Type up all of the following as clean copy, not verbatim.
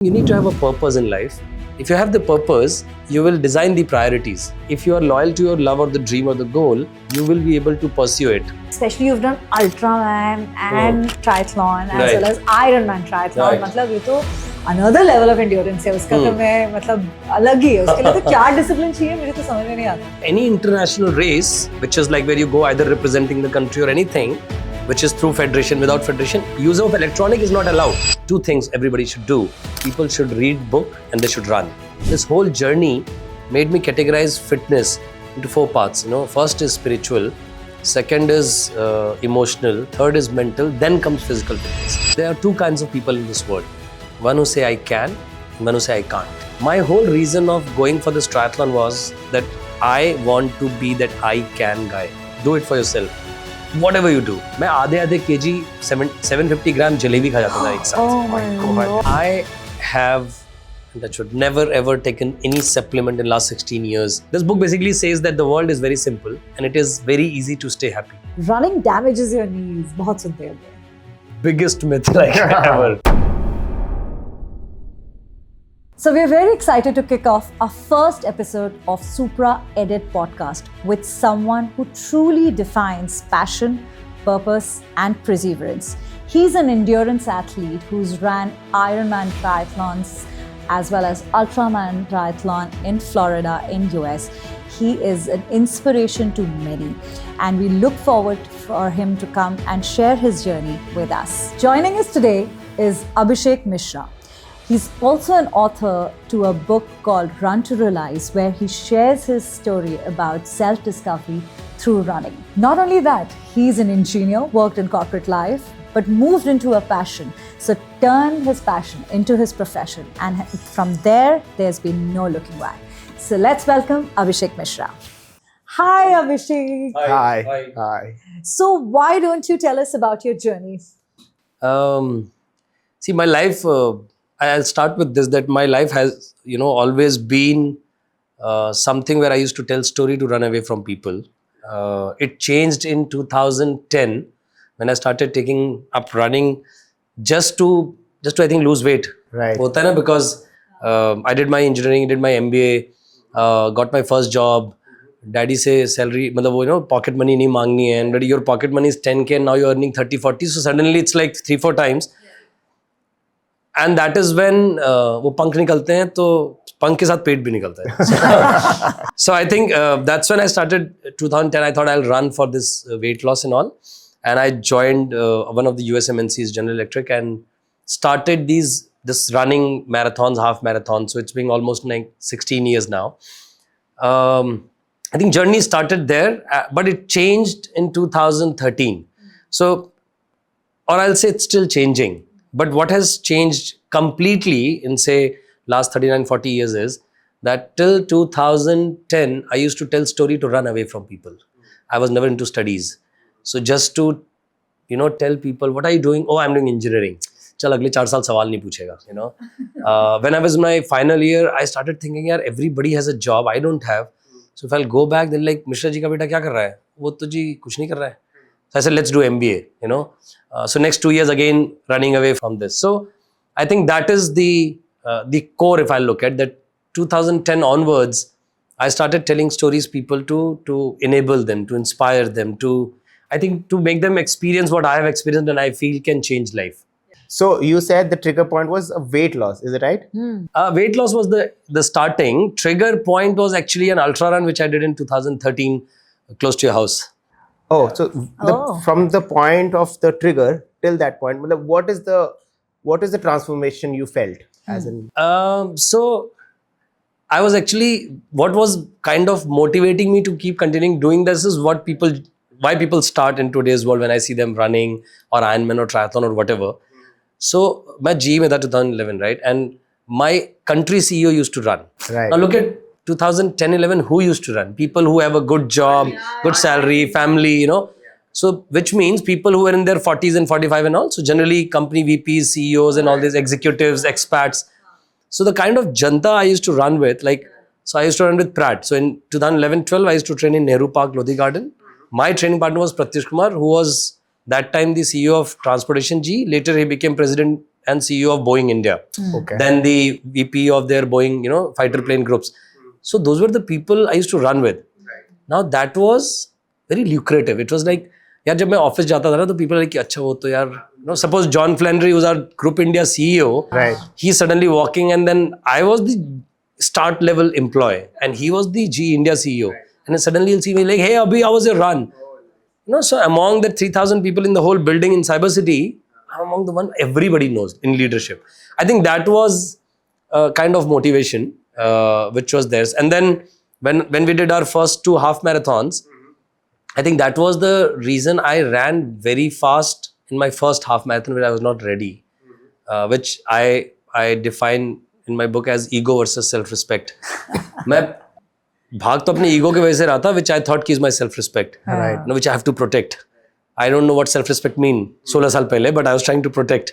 You need to have a purpose in life. If you have the purpose, you will design the priorities. If you are loyal to your love or the dream or the goal, you will be able to pursue it. Especially you've done Ultraman and Triathlon as Right. well as Ironman Triathlon. Right. मतलब ये तो another level of endurance है. उसका तो मैं मतलब अलग ही है. उसके लिए तो क्या discipline चाहिए मुझे तो समझ में नहीं आता. Any international race, which is like where you go either representing the country or anything, which is through federation, without federation, use of electronic is not allowed. Two things everybody should do. People should read book and they should run. This whole journey made me categorize fitness into 4 parts. First is spiritual, second is emotional, third is mental, then comes physical fitness. There are 2 kinds of people in this world. One who say I can, one who say I can't. My whole reason of going for this triathlon was that I want to be that I can guy. Do it for yourself. Whatever you do. मैं आधे kg 750 ग्राम जलेबी खा जाता था एक साथ. Oh my God. I have never ever taken any supplement in last 16 years. This book basically says that the world is very simple and it is very easy to stay happy. Running damages your knees. बहुत सुनते हैं. Biggest myth like ever. So we're very excited to kick off our first episode of SuPra Edit podcast with someone who truly defines passion, purpose and perseverance. He's an endurance athlete who's ran Ironman triathlons as well as Ultraman triathlon in Florida in US. He is an inspiration to many and we look forward for him to come and share his journey with us. Joining us today is Abhishek Mishra. He's also an author to a book called Run to Realize, where he shares his story about self-discovery through running. Not only that, he's an engineer, worked in corporate life, but moved into a passion. So turned his passion into his profession. And from there, there's been no looking back. So let's welcome Abhishek Mishra. Hi, Abhishek. Hi. So why don't you tell us about your journey? See, my life... I'll start with this, that my life has, always been something where I used to tell story to run away from people. It changed in 2010 when I started taking up running just to I think lose weight. Right. Hota hai na, because I did my engineering, did my MBA, got my first job. Daddy say salary, pocket money nahi mangni hai, and your pocket money is 10k and now you're earning 30, 40. So suddenly it's like 3-4 times. And that is when वो पंख निकलते हैं तो पंख के साथ पेट भी निकलता है. So I think that's when I started 2010. I thought I'll run for this weight loss and all. And I joined one of the US MNCs, General Electric, and started this running marathons, half marathons. So it's been almost like 16 years now. I think journey started there, but it changed in 2013. So, or I'll say it's still changing. But what has changed completely in, say, last 39-40 years is that till 2010, I used to tell story to run away from people. I was never into studies. So just to, tell people, what are you doing? Oh, I'm doing engineering. Chal, agle 4 saal sawal nahi puchega, When I was in my final year, I started thinking, yaar, everybody has a job. I don't have. So if I'll go back, they're like, Mishra ji ka beta kya kar raha hai? Wo to ji kuch nahi kar raha hai. So I said, let's do MBA, So next 2 years again, running away from this. So I think that is the core, if I look at that 2010 onwards, I started telling stories people to enable them, to inspire them, to make them experience what I have experienced and I feel can change life. So you said the trigger point was a weight loss, is it right? Weight loss was the starting. Trigger point was actually an ultra run, which I did in 2013, close to your house. Oh, so from the point of the trigger till that point, what is the transformation you felt? As in, so I was actually, what was kind of motivating me to keep continuing doing this is why people start in today's world when I see them running or Ironman or triathlon or whatever. So my GE mein tha 2011, right? And my country CEO used to run. Right. Now look at 2010-11, who used to run? People who have a good job, good salary, family, So which means people who are in their 40s and 45 and all. So generally company VPs, CEOs and all these executives, expats. So the kind of janta I used to run with, so I used to run with Pratt. So in 2011-12, I used to train in Nehru Park, Lodhi Garden. My training partner was Pratyush Kumar, who was that time the CEO of Transportation G. Later he became president and CEO of Boeing India. Okay. Then the VP of their Boeing, fighter plane groups. So those were the people I used to run with. Now that was very lucrative. It was like, यार जब मैं office जाता था ना तो people are like अच्छा वो तो यार suppose John Flannery was our Group India CEO. Right. He's suddenly walking and then I was the start level employee and he was the G India CEO. And then suddenly he'll see me like, hey Abhi, how was your run? So among the 3,000 people in the whole building in Cyber City, I'm among the one everybody knows in leadership. I think that was a kind of motivation which was theirs. And then when we did our first 2 half marathons, I think that was the reason I ran very fast in my first half marathon where I was not ready, which I define in my book as ego versus self-respect. मैं भाग तो अपने ego के वजह से रहा था, which I thought is my self-respect, Right. which I have to protect. I don't know what self-respect mean 16 साल पहले, but I was trying to protect.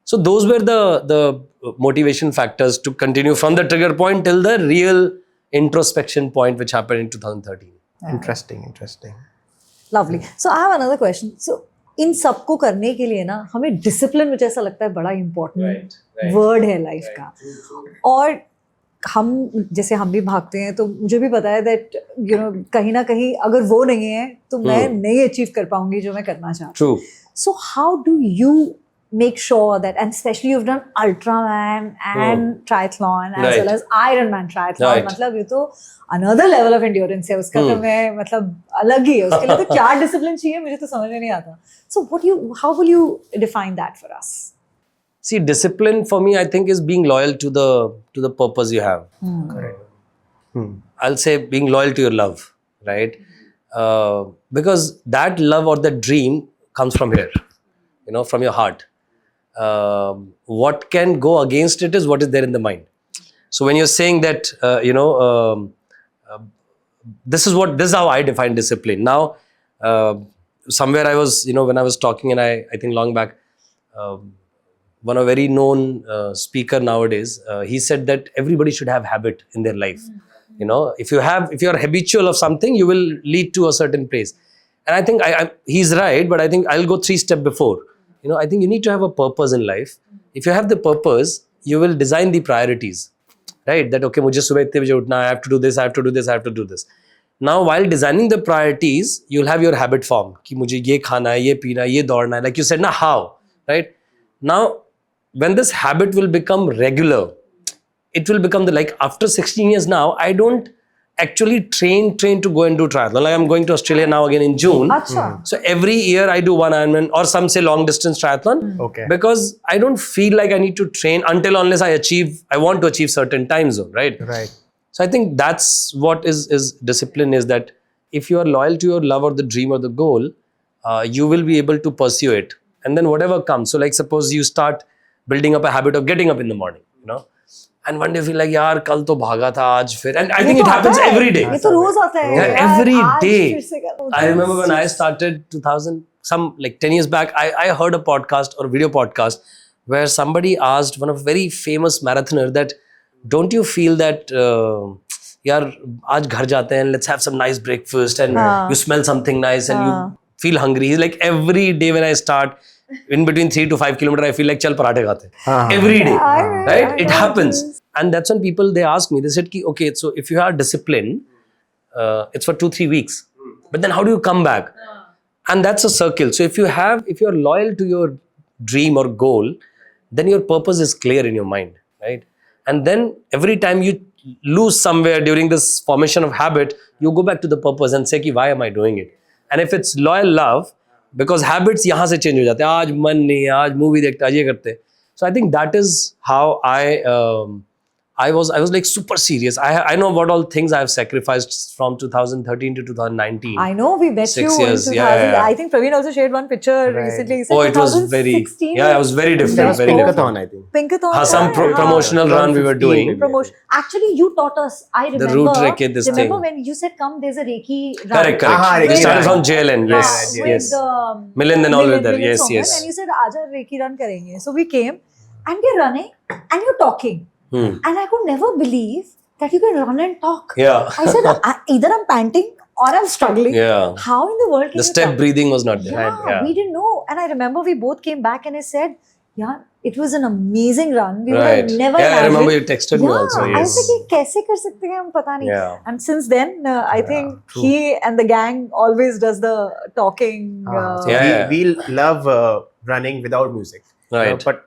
So those were the motivation factors to continue from the trigger point till the real introspection point, which happened in 2013. Interesting. Lovely. So I have another question. So इन सबको करने के लिए ना हमें discipline मुझे ऐसा लगता है बड़ा इम्पोर्टेंट वर्ड है लाइफ का. और हम जैसे हम भी भागते हैं तो मुझे भी पता है दैट कहीं ना कहीं अगर वो नहीं है तो मैं नहीं अचीव कर पाऊंगी जो मैं करना चाहती हूँ. So how do you make sure that, and especially you've done Ultraman and Triathlon as well as Ironman Triathlon, मतलब ये तो another level of endurance है उसका. तो मैं मतलब अलग ही है उसके लिए. तो क्या discipline चाहिए मुझे तो समझ में नहीं आता. So how will you define that for us? See, discipline for me, I think, is being loyal to the purpose you have. Correct. I'll say being loyal to your love, right? Because that love or that dream comes from here, from your heart. What can go against it is what is there in the mind. So when you're saying that, this is how I define discipline. Now, somewhere I was, when I was talking, and I think long back, one of very known speaker nowadays, he said that everybody should have habit in their life. If you are habitual of something, you will lead to a certain place. And I think he's right, but I think I'll go 3 steps before. I think you need to have a purpose in life. If you have the purpose, you will design the priorities, right? That, okay, mujhe subah itne baje utna, I have to do this, I have to do this, I have to do this. Now, while designing the priorities, you'll have your habit form. Ki mujhe ye khana hai, ye peena hai, ye daudna hai. Like you said, na how, right? Now, when this habit will become regular, it will become after 16 years now, I don't actually train to go and do triathlon. Like I'm going to Australia now again in June. So every year I do 1 Ironman or some say long distance triathlon. Okay. Because I don't feel like I need to train unless I want to achieve certain time zone, right? Right. So I think that's what is discipline, is that if you are loyal to your love or the dream or the goal, you will be able to pursue it. And then whatever comes. So like suppose you start building up a habit of getting up in the morning, and one day you feel like, yaar, kal to bhaga tha, aaj fir. And I think it happens every day. ये तो रोज आता है. Yeah, every आज day. फिर से करो. I remember when I started 10 years back, I heard a podcast or video podcast where somebody asked one of very famous marathoner that, don't you feel that, yaar, aaj ghar jate hain, let's have some nice breakfast and you smell something nice and you feel hungry. He's like, every day when I start, in between 3 to 5 kilometers, I feel like chal parathe khate. Every day, right? It happens. And that's when people, they ask me, they said, okay, so if you are disciplined, it's for 2-3 weeks. But then how do you come back? And that's a circle. So if you're loyal to your dream or goal, then your purpose is clear in your mind, right? And then every time you lose somewhere during this formation of habit, you go back to the purpose and say, why am I doing it? And if it's loyal love, because habits यहाँ से change हो जाते हैं. आज मन नहीं है, आज movie देखते, आज ये करते हैं. So I think that is how I was like super serious. I know what all things I have sacrificed from 2013 to 2019. I know we met 6 you in years, 2000. yeah. I think Praveen also shared one picture recently. He said Oh, it was very, 2016. yeah, it was very different, very different. Pinkathon, I think. Pinkathon. Some promotional run we were doing. Promotion. Actually, you taught us. I remember. The route Reiki, this remember thing. when you said, "Come, there's a Reiki run." Correct. Reiki We started run. from JLN. Yes, with, yes. Milind and all were there. Milind Yes, Soman, yes. And you said, "Aja Reiki run karenge." So we came, and we're running, and you're talking, and I could never believe that you can run and talk. Yeah. I said, either I'm panting or I'm struggling. Yeah. How in the world can The you step talk? breathing was not there. Yeah, we didn't know. And I remember we both came back and I said, Yeah, it was an amazing run. We would Right. have never Yeah, I imagined. remember you texted me also. I was Yes. like, "ये कैसे कर सकते हैं हम पता नहीं." Yeah. And since then, I think true. he and the gang always does the talking. So Yeah. we love running without music. Right. But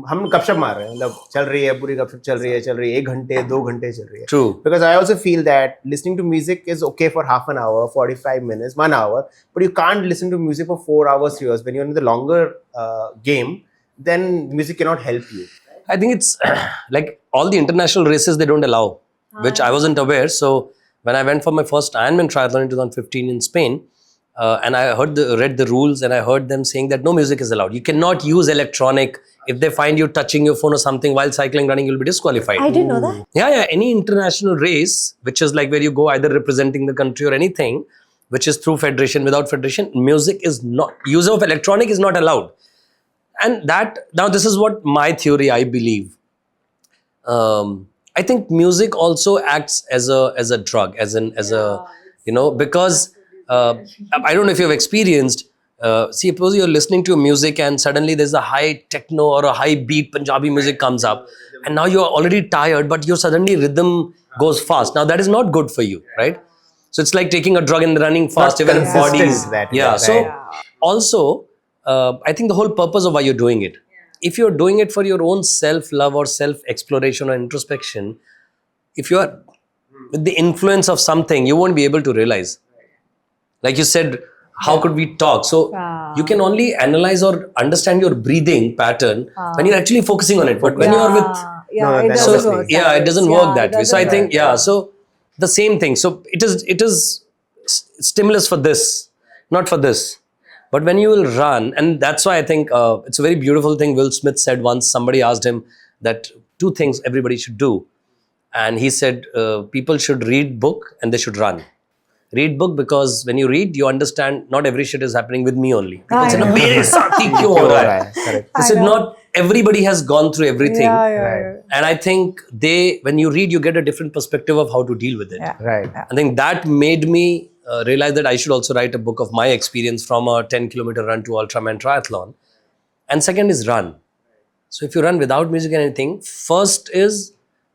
हम गपशप मार रहे हैं मतलब चल रही है पूरी गपशप चल रही है 1 घंटे 2 घंटे चल रही है. True. Because I also feel that listening to music is okay for half an hour, 45 minutes, 1 hour, but you can't listen to music for 4 hours, 3 hours. When you're in the longer game, then music cannot help you. I think it's like all the international races they don't allow, which I wasn't aware. So when I went for my first Ironman triathlon in 2015 in Spain, and I read the rules, and I heard them saying that no music is allowed. You cannot use electronic. If they find you touching your phone or something while cycling, running, you'll be disqualified. I didn't know that. Yeah. Any international race, which is like where you go either representing the country or anything, which is through federation, without federation, music is not, use of electronic is not allowed. And that, now this is what my theory, I believe. I think music also acts as a drug, as a, because I don't know if you've experienced, suppose you're listening to music and suddenly there's a high techno or a high beat Punjabi music comes up, and now you're already tired, but your suddenly rhythm goes fast. Now that is not good for you, right? So it's like taking a drug and running fast, even consistent bodies. that way, Yeah. right. So also, I think the whole purpose of why you're doing it, if you're doing it for your own self-love or self-exploration or introspection, if you're with the influence of something, you won't be able to realize. Like you said, how could we talk? So you can only analyze or understand your breathing pattern when you're actually focusing on it. But when you're with, No, it that's doesn't so- work. yeah, it doesn't work that way. So I think, yeah. so the same thing. So it is stimulus for this, not for this. But when you will run, and that's why I think it's a very beautiful thing Will Smith said once. Somebody asked him that 2 things everybody should do. And he said, people should read book and they should run. Read book because when you read, you understand not every shit is happening with me only. People say, know. "मेरे साथ ही क्यों हो रहा है?" Correct. He said, not everybody has gone through everything. Right. And I think when you read, you get a different perspective of how to deal with it. Yeah. Right. I think that made me realize that I should also write a book of my experience from a 10-kilometer run to Ultraman triathlon. And second is run. So if you run without music and anything, first is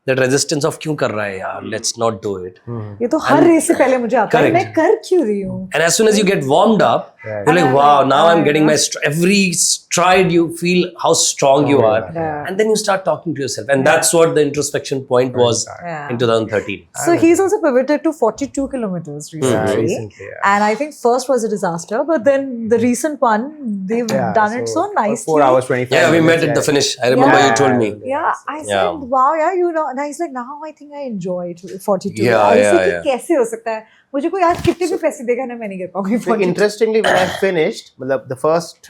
that resistance of क्यों कर रहा है यार, let's not do it. ये तो हर race से पहले मुझे आता है Correct. मैं कर क्यों रही हूँ. And as soon as you get warmed up, you're like, wow, now I'm getting my every stride you feel how strong you are. Yeah. And then you start talking to yourself. And that's what the introspection point was Yeah. in 2013. So he's also pivoted to 42 kilometers recently. recently, yeah. And I think first was a disaster, but then the recent one, they've done it so nicely. 4 hours 25 Yeah, we minutes, met at the finish. I remember you told me. Yeah, I said, Yeah. wow, yeah, you know, and he's like, now I think I enjoy 42. Yeah, I yeah, said, yeah. कैसे हो सकता है? मुझे कोई आज कितने भी पैसे देगा ना मैं नहीं कर पाऊंगी So 42. interestingly, when I finished, the first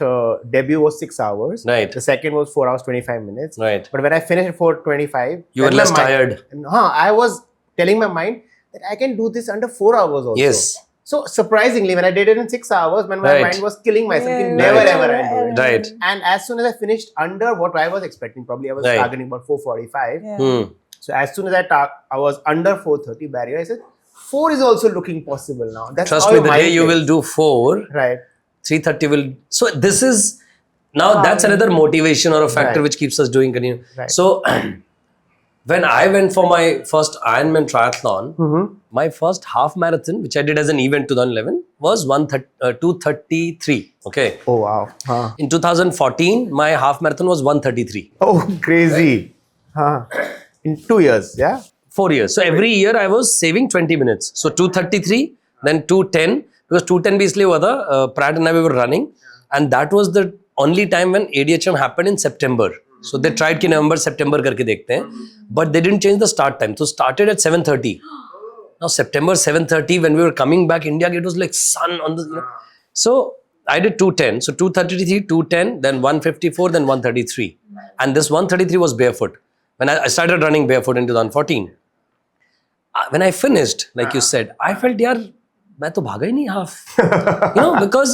debut was 6 hours. Right. The second was 4 hours 25 minutes. Right. But when I finished at 4:25, You were then my less tired. I was telling my mind that I can do this under 4 hours also. Yes. So surprisingly, when I did it in 6 hours, when my Right. mind was killing myself, Yeah, thinking, never right. ever I'll do it. Right. And as soon as I finished under what I was expecting, probably I was Right. targeting about 4:45. Yeah. Hmm. So as soon as I was under 4:30 barrier, I said 4 is also looking possible now. That's Trust how me, your the mind day you is. will do 4, Right. 3:30 will. So this is now that's another motivation or a factor Right. which keeps us doing continue. Right. So when I went for my first Ironman triathlon, my first half marathon, which I did as an event 2011, was 2:33. Okay. Oh wow. Huh. In 2014, my half marathon was 1:33. Oh crazy. Huh. In 2 years, yeah. 4 years. So every year I was saving 20 minutes. So 2:33, then 2:10, because 2:10 basically हुआ था, Pratt and I we were running, and that was the only time when ADHM happened in September. So they tried कि November, September करके देखते हैं, but they didn't change the start time. So started at 7:30. Now September 7:30, when we were coming back India, it was like sun on the. So I did 2:10. So 2:33, 2:10, then 1:54, then 1:33, and this 1:33 was barefoot. When I started running barefoot in 2014. When I finished, like you said, I felt, yaar, मैं तो भागा ही नहीं half. Because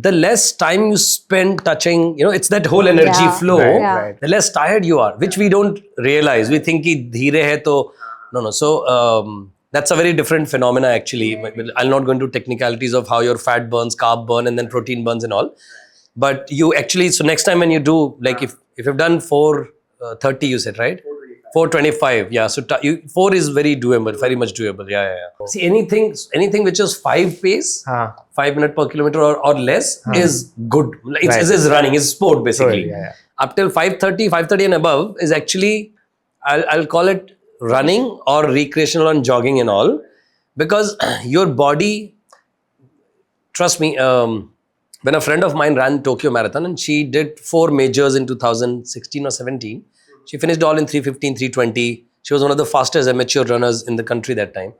the less time you spend touching, it's that whole energy Yeah. flow, Right, Yeah. right. the less tired you are, which we don't realize. We think कि धीरे है तो, no. So that's a very different phenomena actually. I'll not go into technicalities of how your fat burns, carb burn, and then protein burns and all. But you actually, so next time when you do, like if you've done 4:30, you said, right? 4:25, yeah. So you 4 is very doable, very much doable. Yeah. See, anything which is 5 pace, 5 minutes per kilometer or less is good. It's running, it's sport basically. Yeah. Up till 5:30 and above is actually, I'll call it running or recreational and jogging and all, because your body, trust me, when a friend of mine ran Tokyo Marathon and she did 4 majors in 2016 or 17, she finished all in 3:15, 3:20. She was one of the fastest amateur runners in the country that time.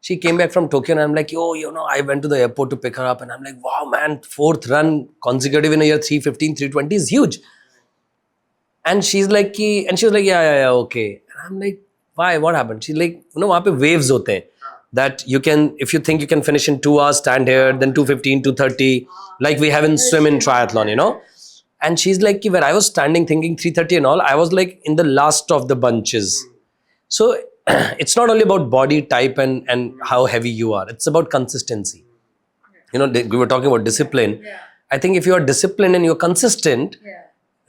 She came back from Tokyo and I'm like, I went to the airport to pick her up and I'm like, wow, man, 4th run consecutive in a year, 3:15, 3:20 is huge. And she was like, yeah, okay. And I'm like, why? What happened? She's like, वहाँ पे waves होते हैं. That you can, if you think you can finish in 2 hours, stand here, then 2:15, 2:30, like we have in swim in triathlon, And she's like, when I was standing thinking 3:30 and all, I was like in the last of the bunches. So it's not only about body type and how heavy you are. It's about consistency. We were talking about discipline. I think if you are disciplined and you're consistent,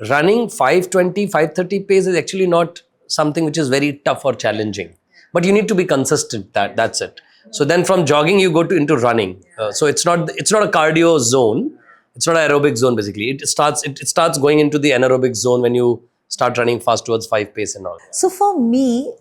running 5:20, 5:30 pace is actually not something which is very tough or challenging. But you need to be consistent. That's it. So then from jogging you go into running. So it's not a cardio zone. It's not an aerobic zone basically. It starts going into the anaerobic zone when you start running fast towards 5 pace and all. So for me,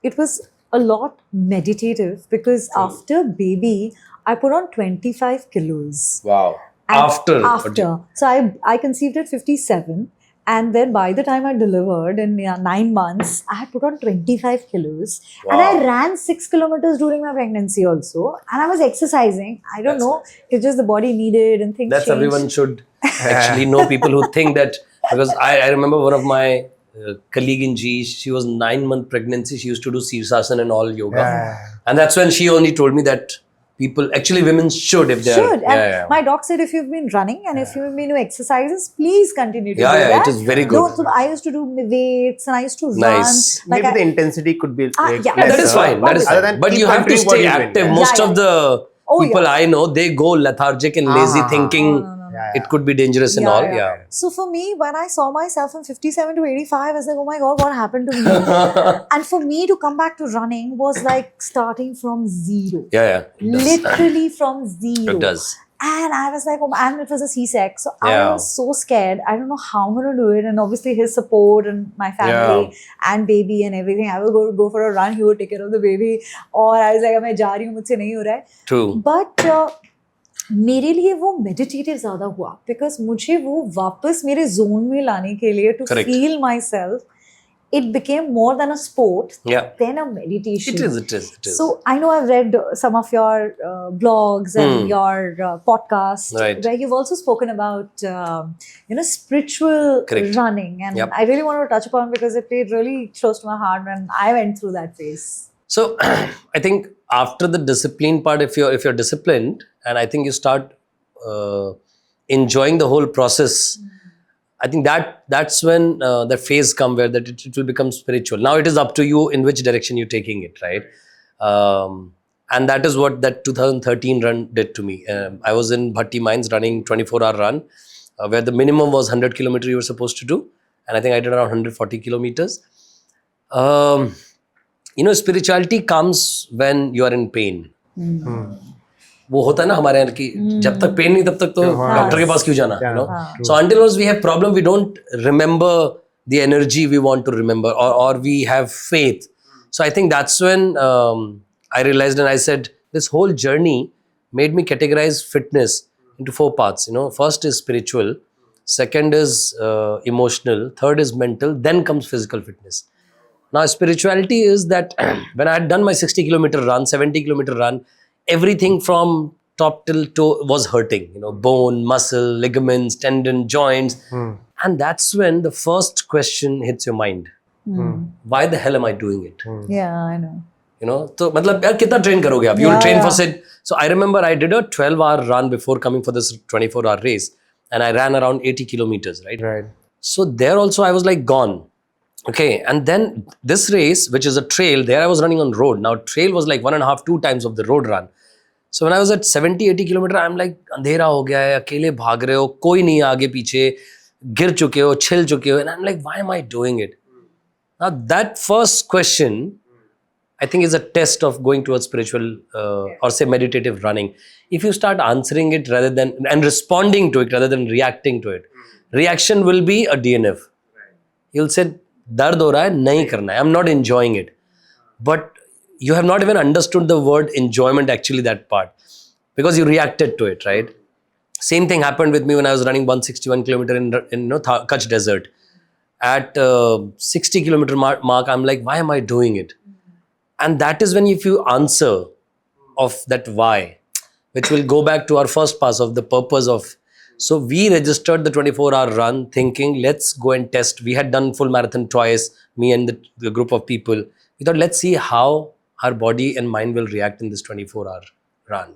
it was a lot meditative because after baby, I put on 25 kilos. Wow. And After. So I conceived at 57. And then by the time I delivered in 9 months, I had put on 25 kilos. Wow. And I ran 6 kilometers during my pregnancy also. And I was exercising. I don't know. It's just the body needed and things That's changed. Everyone should actually know people who think that. Because I remember one of my colleague in G, she was 9-month pregnancy. She used to do Sirsasana and all yoga. Yeah. And that's when she only told me that women should if they're... Should. And my doc said if you've been running and if you've been doing exercises, please continue to do that. Yeah, it is very good. No, so I used to do weights and I used to Nice. run. Maybe the intensity could be That is fine. But you have to stay active. Most of the people I know, they go lethargic and lazy thinking it could be dangerous and all. Yeah. So for me, when I saw myself from 57 to 85, I was like, oh my God, what happened to me? And for me to come back to running was like starting from zero. Yeah. Literally from zero. It does. And I was like, and it was a C-sec. So I was so scared. I don't know how I'm going to do it. And obviously his support and my family and baby and everything. I will go for a run. He would take care of the baby. Or I was like, मैं जा रही हूँ, मुझसे नहीं हो रहा है. True. But मेरे लिए वो meditative ज़्यादा हुआ. Because मुझे वो वापस मेरे zone में लाने के लिए to feel myself, it became more than a sport than a meditation. It is. So I know I've read some of your blogs and your podcasts where you've also spoken about spiritual running, and I really want to touch upon because it played really close to my heart when I went through that phase. So I think after the discipline part, if you're disciplined, and I think you start enjoying the whole process. I think that's when the phase comes where that it will become spiritual. Now it is up to you in which direction you're taking it, right? And that is what that 2013 run did to me. I was in Bhatti Mines running 24-hour run where the minimum was 100 kilometers you were supposed to do. And I think I did around 140 kilometers. Spirituality comes when you are in pain. वो होता है ना हमारे यहाँ की जब तक pen नहीं तब तक तो डॉक्टर के पास क्यों जाना so until we have problem we don't remember the energy we want to remember or we have faith. So I think that's when I realized and I said this whole journey made me categorize fitness into 4 parts. First is spiritual, second is emotional, third is mental, then comes physical fitness. Now spirituality is that when I had done my 60-kilometer run, 70-kilometer run, everything from top till toe was hurting, bone, muscle, ligaments, tendon, joints. And that's when the first question hits your mind. Why the hell am I doing it? Yeah, I know. So मतलब यार कितना train करोगे आप? You will train for it. So I remember I did a 12-hour run before coming for this 24-hour race. And I ran around 80 kilometers, right? So there also I was like gone. Okay, and then this race, which is a trail, there I was running on road. Now trail was like 1.5, 2 times of the road run. So when I was at 70-80 kilometer, I'm like, अंधेरा हो गया है, अकेले भाग रहे हो, कोई नहीं आगे पीछे, गिर चुके हो, छिल चुके हो, and I'm like, why am I doing it? Now that first question, I think, is a test of going towards spiritual or say meditative running. If you start answering it rather than and responding to it rather than reacting to it, reaction will be a DNF. You'll say, "Dard ho raha hai, nahi karna hai. I'm not enjoying it." But you have not even understood the word enjoyment, actually, that part, because you reacted to it, right? Same thing happened with me when I was running 161 kilometer in Kutch Desert. At 60 kilometer mark, I'm like, why am I doing it? And that is when, if you answer of that why, which will go back to our first pass of the purpose of. So we registered the 24-hour run thinking, let's go and test. We had done full marathon twice, me and the group of people. We thought, let's see how our body and mind will react in this 24-hour run,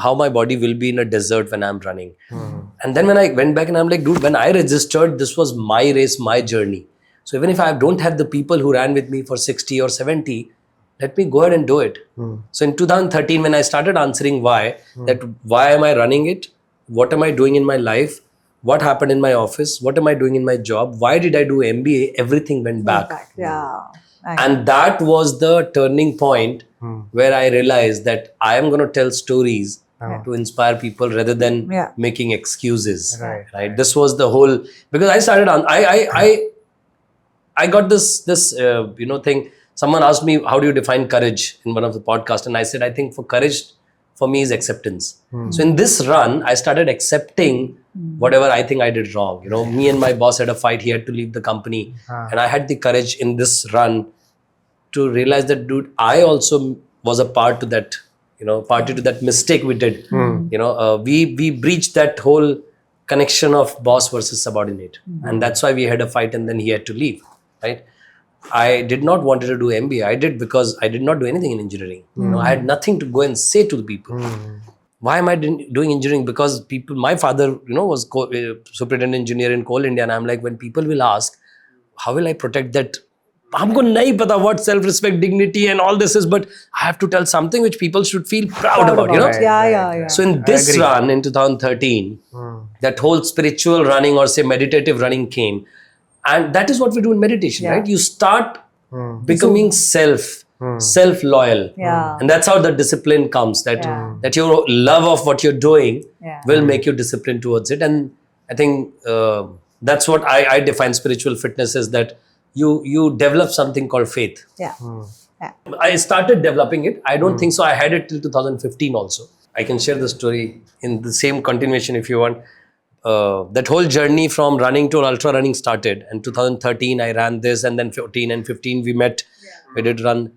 how my body will be in a desert when I'm running. And then when I went back and I'm like, dude, when I registered, this was my race, my journey. So even if I don't have the people who ran with me for 60 or 70, let me go ahead and do it. So in 2013, when I started answering why, that why am I running it? What am I doing in my life? What happened in my office? What am I doing in my job? Why did I do MBA? Everything went back. Yeah. And that was the turning point where I realized that I am going to tell stories to inspire people rather than making excuses. Right. This was the whole, because I started on, I got this thing. Someone asked me, how do you define courage in one of the podcasts? And I said, I think for courage, for me, is acceptance. So in this run, I started accepting whatever I think I did wrong. Me and my boss had a fight. He had to leave the company. And I had the courage in this run to realize that, dude, I also was a part to that, party to that mistake we did. We breached that whole connection of boss versus subordinate. And that's why we had a fight and then he had to leave, right? I did not want to do MBA. I did because I did not do anything in engineering. I had nothing to go and say to the people. Why am I doing engineering? Because people, my father, was superintendent engineer in Coal India. And I'm like, when people will ask, how will I protect that? हमको नहीं पता what self-respect, dignity and all this is, but I have to tell something which people should feel proud about, Yeah. So in this run in 2013, that whole spiritual running or say meditative running came. And that is what we do in meditation, right? You start becoming self-loyal. And that's how the discipline comes, that your love of what you're doing will make you disciplined towards it. And I think that's what I define spiritual fitness as, that you develop something called faith. I started developing it. I don't think so. I had it till 2015 also. I can share the story in the same continuation if you want. That whole journey from running to ultra running started. In 2013, I ran this, and then 14 and 15 we met. We did run.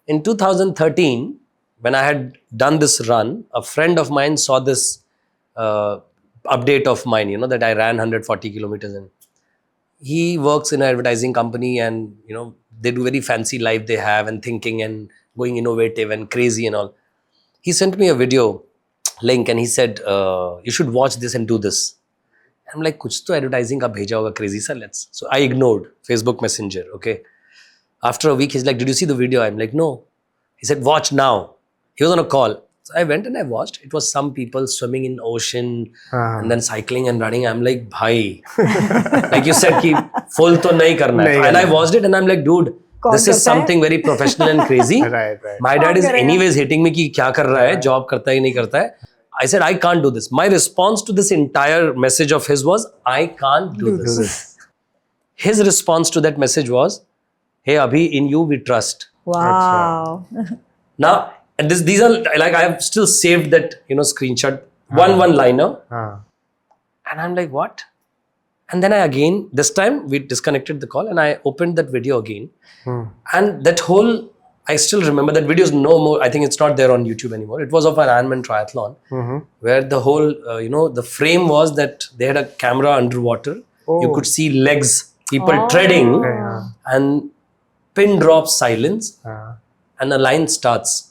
In 2013, when I had done this run, a friend of mine saw this update of mine, that I ran 140 kilometers. And he works in an advertising company, and, they do very fancy life they have and thinking and going innovative and crazy and all. He sent me a video link and he said, you should watch this and do this. I'm like, kuch to advertising ka bheja hoga crazy sa, let's. So I ignored Facebook Messenger, okay. After a week, he's like, did you see the video? I'm like, no. He said, watch now. He was on a call. So I went and I watched. It was some people swimming in ocean and then cycling and running. I'm like, bhai. Like you said, ki full to nahi karna hai. And I watched it and I'm like, dude, this is something very professional and crazy. Right. My dad is anyways hating me ki kya kar raha hai, job karta hai, nahi karta hai. I said, I can't do this. My response to this entire message of his was, I can't do this. His response to that message was, hey, Abhi, in you we trust. Wow. Now, and these are like, I have still saved that, screenshot, one liner. And I'm like, what? And then this time we disconnected the call and I opened that video again. And that whole, I still remember that video is no more, I think it's not there on YouTube anymore. It was of an Ironman triathlon where the whole, the frame was that they had a camera underwater. You could see legs, people treading and pin drop silence and a line starts.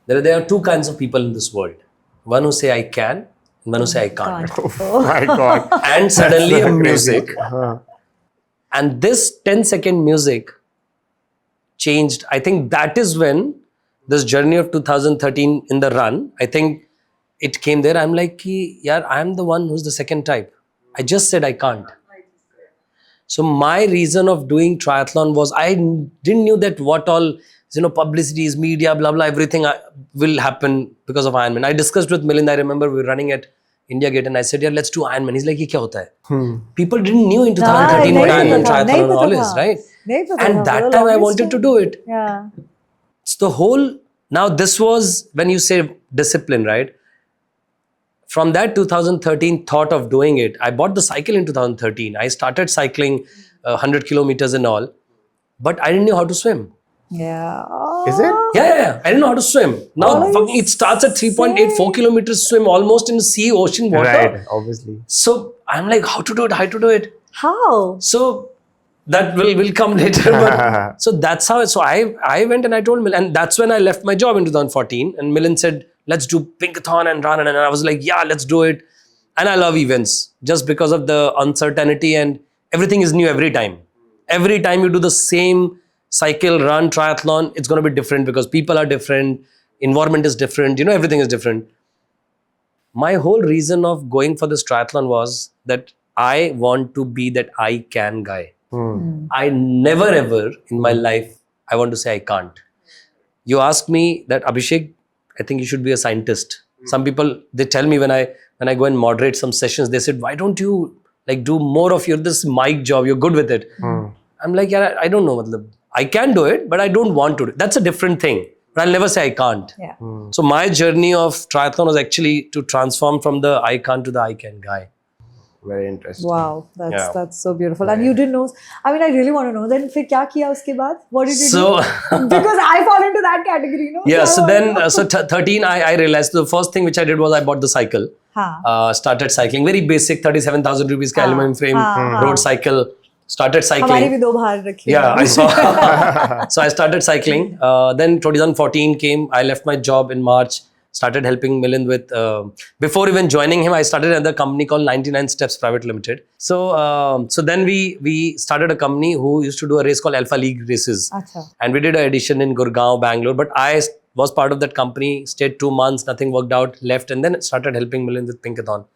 There are two kinds of people in this world. One who say I can, and one who say I can't. Oh my God. And suddenly a music. And this 10-second music changed. I think that is when this journey of 2013 in the run, I think it came there. I'm like, yeah, I'm the one who's the second type. I just said I can't. So my reason of doing triathlon was I didn't knew that what all publicities, media, blah blah, everything will happen because of Ironman. I discussed with Milind. I remember we were running at India Gate, and I said, "Yeah, let's do Ironman." He's like, "Ye kya hota hai?" People didn't knew in 2013 what Ironman triathlon and all is, right? And that time I wanted to do it. Yeah. It's the whole. Now this was when you say discipline, right? From that 2013 thought of doing it, I bought the cycle in 2013. I started cycling 100 kilometers and all, but I didn't know how to swim. Yeah. Is it? Yeah. I didn't know how to swim. Now it starts at 3.84 kilometers swim almost in sea, ocean water. Right, obviously. So I'm like, how to do it? How? So that will come later. But so that's how. So I went and I told Milind, and that's when I left my job in 2014. And Milind said, let's do Pinkathon and run. And I was like, yeah, let's do it. And I love events just because of the uncertainty and everything is new every time. Every time you do the same cycle, run, triathlon, it's going to be different because people are different, environment is different, everything is different. My whole reason of going for this triathlon was that I want to be that I can guy. I never ever in my life, I want to say I can't. You ask me that, Abhishek, I think you should be a scientist. Some people, they tell me when I go and moderate some sessions, they said, why don't you do more of this mic job? You're good with it. I'm like, yeah, I don't know. I can do it, but I don't want to do it. That's a different thing. But I'll never say I can't. Yeah. So my journey of triathlon was actually to transform from the I can't to the I can guy. Very interesting. Wow, that's so beautiful. And you didn't know. I mean, I really want to know. Then फिर क्या किया उसके बाद? What did you do? Because I fall into that category, no? Yeah. So then, 13, I realized the first thing which I did was I bought the cycle. Started cycling. Very basic, 37,000 rupees ka aluminum frame road cycle. Started cycling. हमारी भी दो बाहर रखी Yeah, I saw. So I started cycling. Then 2014 came. I left my job in March. Started helping Milind with, before even joining him, I started another company called 99 Steps Private Limited. So then we started a company who used to do a race called Alpha League races. Achha. And we did an edition in Gurgaon, Bangalore. But I was part of that company, stayed 2 months, nothing worked out, left, and then started helping Milind with Pinkathon.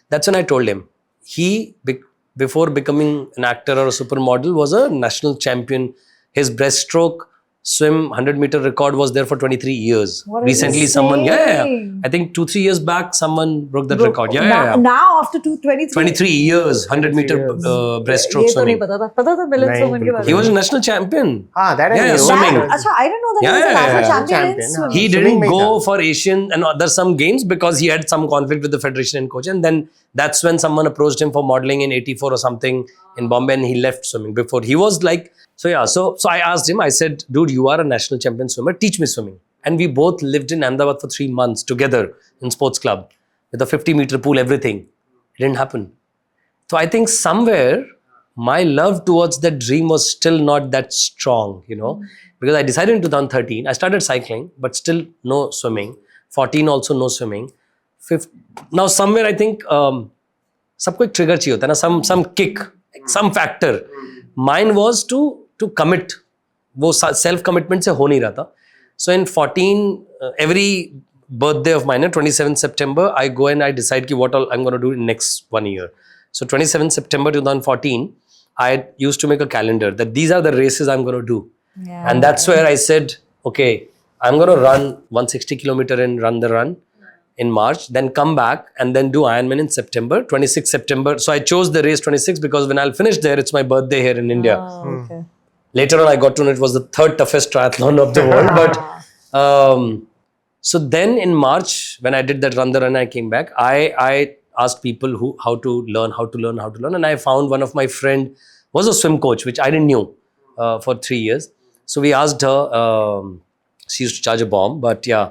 That's when I told him, before becoming an actor or a supermodel, was a national champion. His breaststroke swim 100-meter record was there for 23 years. What are Recently, you someone, saying? I think 2-3 years back, someone broke that record. Now after 23 23 years, 100-meter breaststroke ये तो swimming. नहीं पता था Milind नहीं, Soman के बारे He में. was a national champion. That I Yeah, knew. swimming. अच्छा, I didn't know that he was a national champion in Champion, swimming. He Swimming didn't mein go tha. for Asian and others some games because he had some conflict with the federation and coach. And then that's when someone approached him for modeling in 84 or something in Bombay, and he left swimming. Before he was like, so I asked him, I said, dude, you are a national champion swimmer, teach me swimming. And we both lived in Ahmedabad for 3 months together in sports club with a 50-meter pool, everything. It didn't happen. So I think somewhere my love towards that dream was still not that strong, because I decided in 2013, I started cycling, but still no swimming. 14 also no swimming. Now somewhere I think सबको एक trigger चाहिए होता है ना, some kick, some factor. Mine was to commit. वो self commitment से हो नहीं रहा था. So in 14, every birthday of mine, 27 September, I go and I decide what all I'm going to do in next 1 year. So 27 September 2014, I used to make a calendar that these are the races I'm going to do. Yeah. And that's where I said, okay, I'm going to run 160 kilometer and run the run in March, then come back and then do Ironman in September, 26 September. So I chose the race 26 because when I'll finish there, it's my birthday here in India. Oh, okay. Later on, I got to know it was the third toughest triathlon of the world. But so then in March, when I did that run the run, I came back. I asked people how to learn. And I found one of my friend was a swim coach, which I didn't know for 3 years. So we asked her, she used to charge a bomb, but yeah,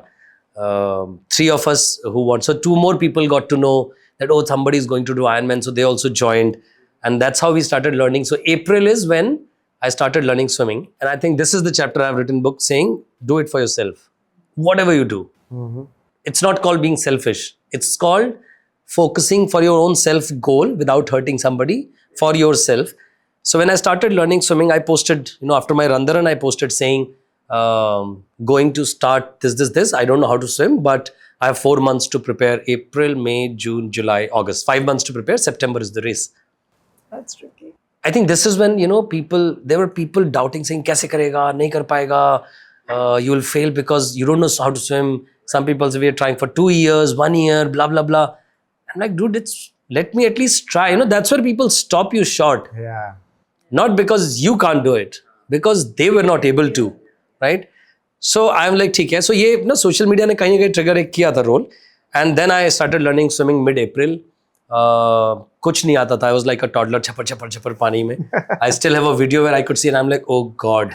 3 of us who want. So 2 more people got to know that, somebody is going to do Ironman. So they also joined. And that's how we started learning. So April is when I started learning swimming. And I think this is the chapter I've written book saying, do it for yourself. Whatever you do. Mm-hmm. It's not called being selfish. It's called focusing for your own self goal without hurting somebody for yourself. So when I started learning swimming, I posted, after my run the run, I posted saying, going to start this. I don't know how to swim, but I have 4 months to prepare. April, May, June, July, August. 5 months to prepare. September is the race. That's tricky. I think this is when, there were people doubting, saying, kaise karega, nahi kar payega, you will fail because you don't know how to swim. Some people say, we are trying for 2 years, 1 year, blah, blah, blah. I'm like, dude, let me at least try. That's where people stop you short. Yeah. Not because you can't do it, because they were not able to, right? So I'm like, ठीक है. So ये social media ने कहीं ना कहीं trigger एक किया था role. And then I started learning swimming mid-April. कुछ नहीं आता था. I was like a toddler, छपर पानी में. I still have a video where I could see and I'm like, oh God.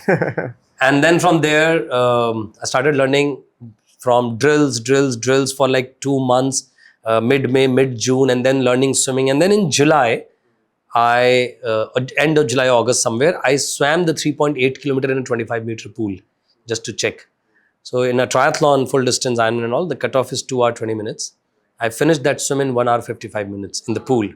And then from there, I started learning from drills for like 2 months, mid-May, mid-June, and then learning swimming. And then in July, end of July, August somewhere, I swam the 3.8 kilometer in a 25-meter pool just to check. So in a triathlon, full distance, Ironman and all, the cutoff is 2 hours, 20 minutes. I finished that swim in 1 hour, 55 minutes in the pool.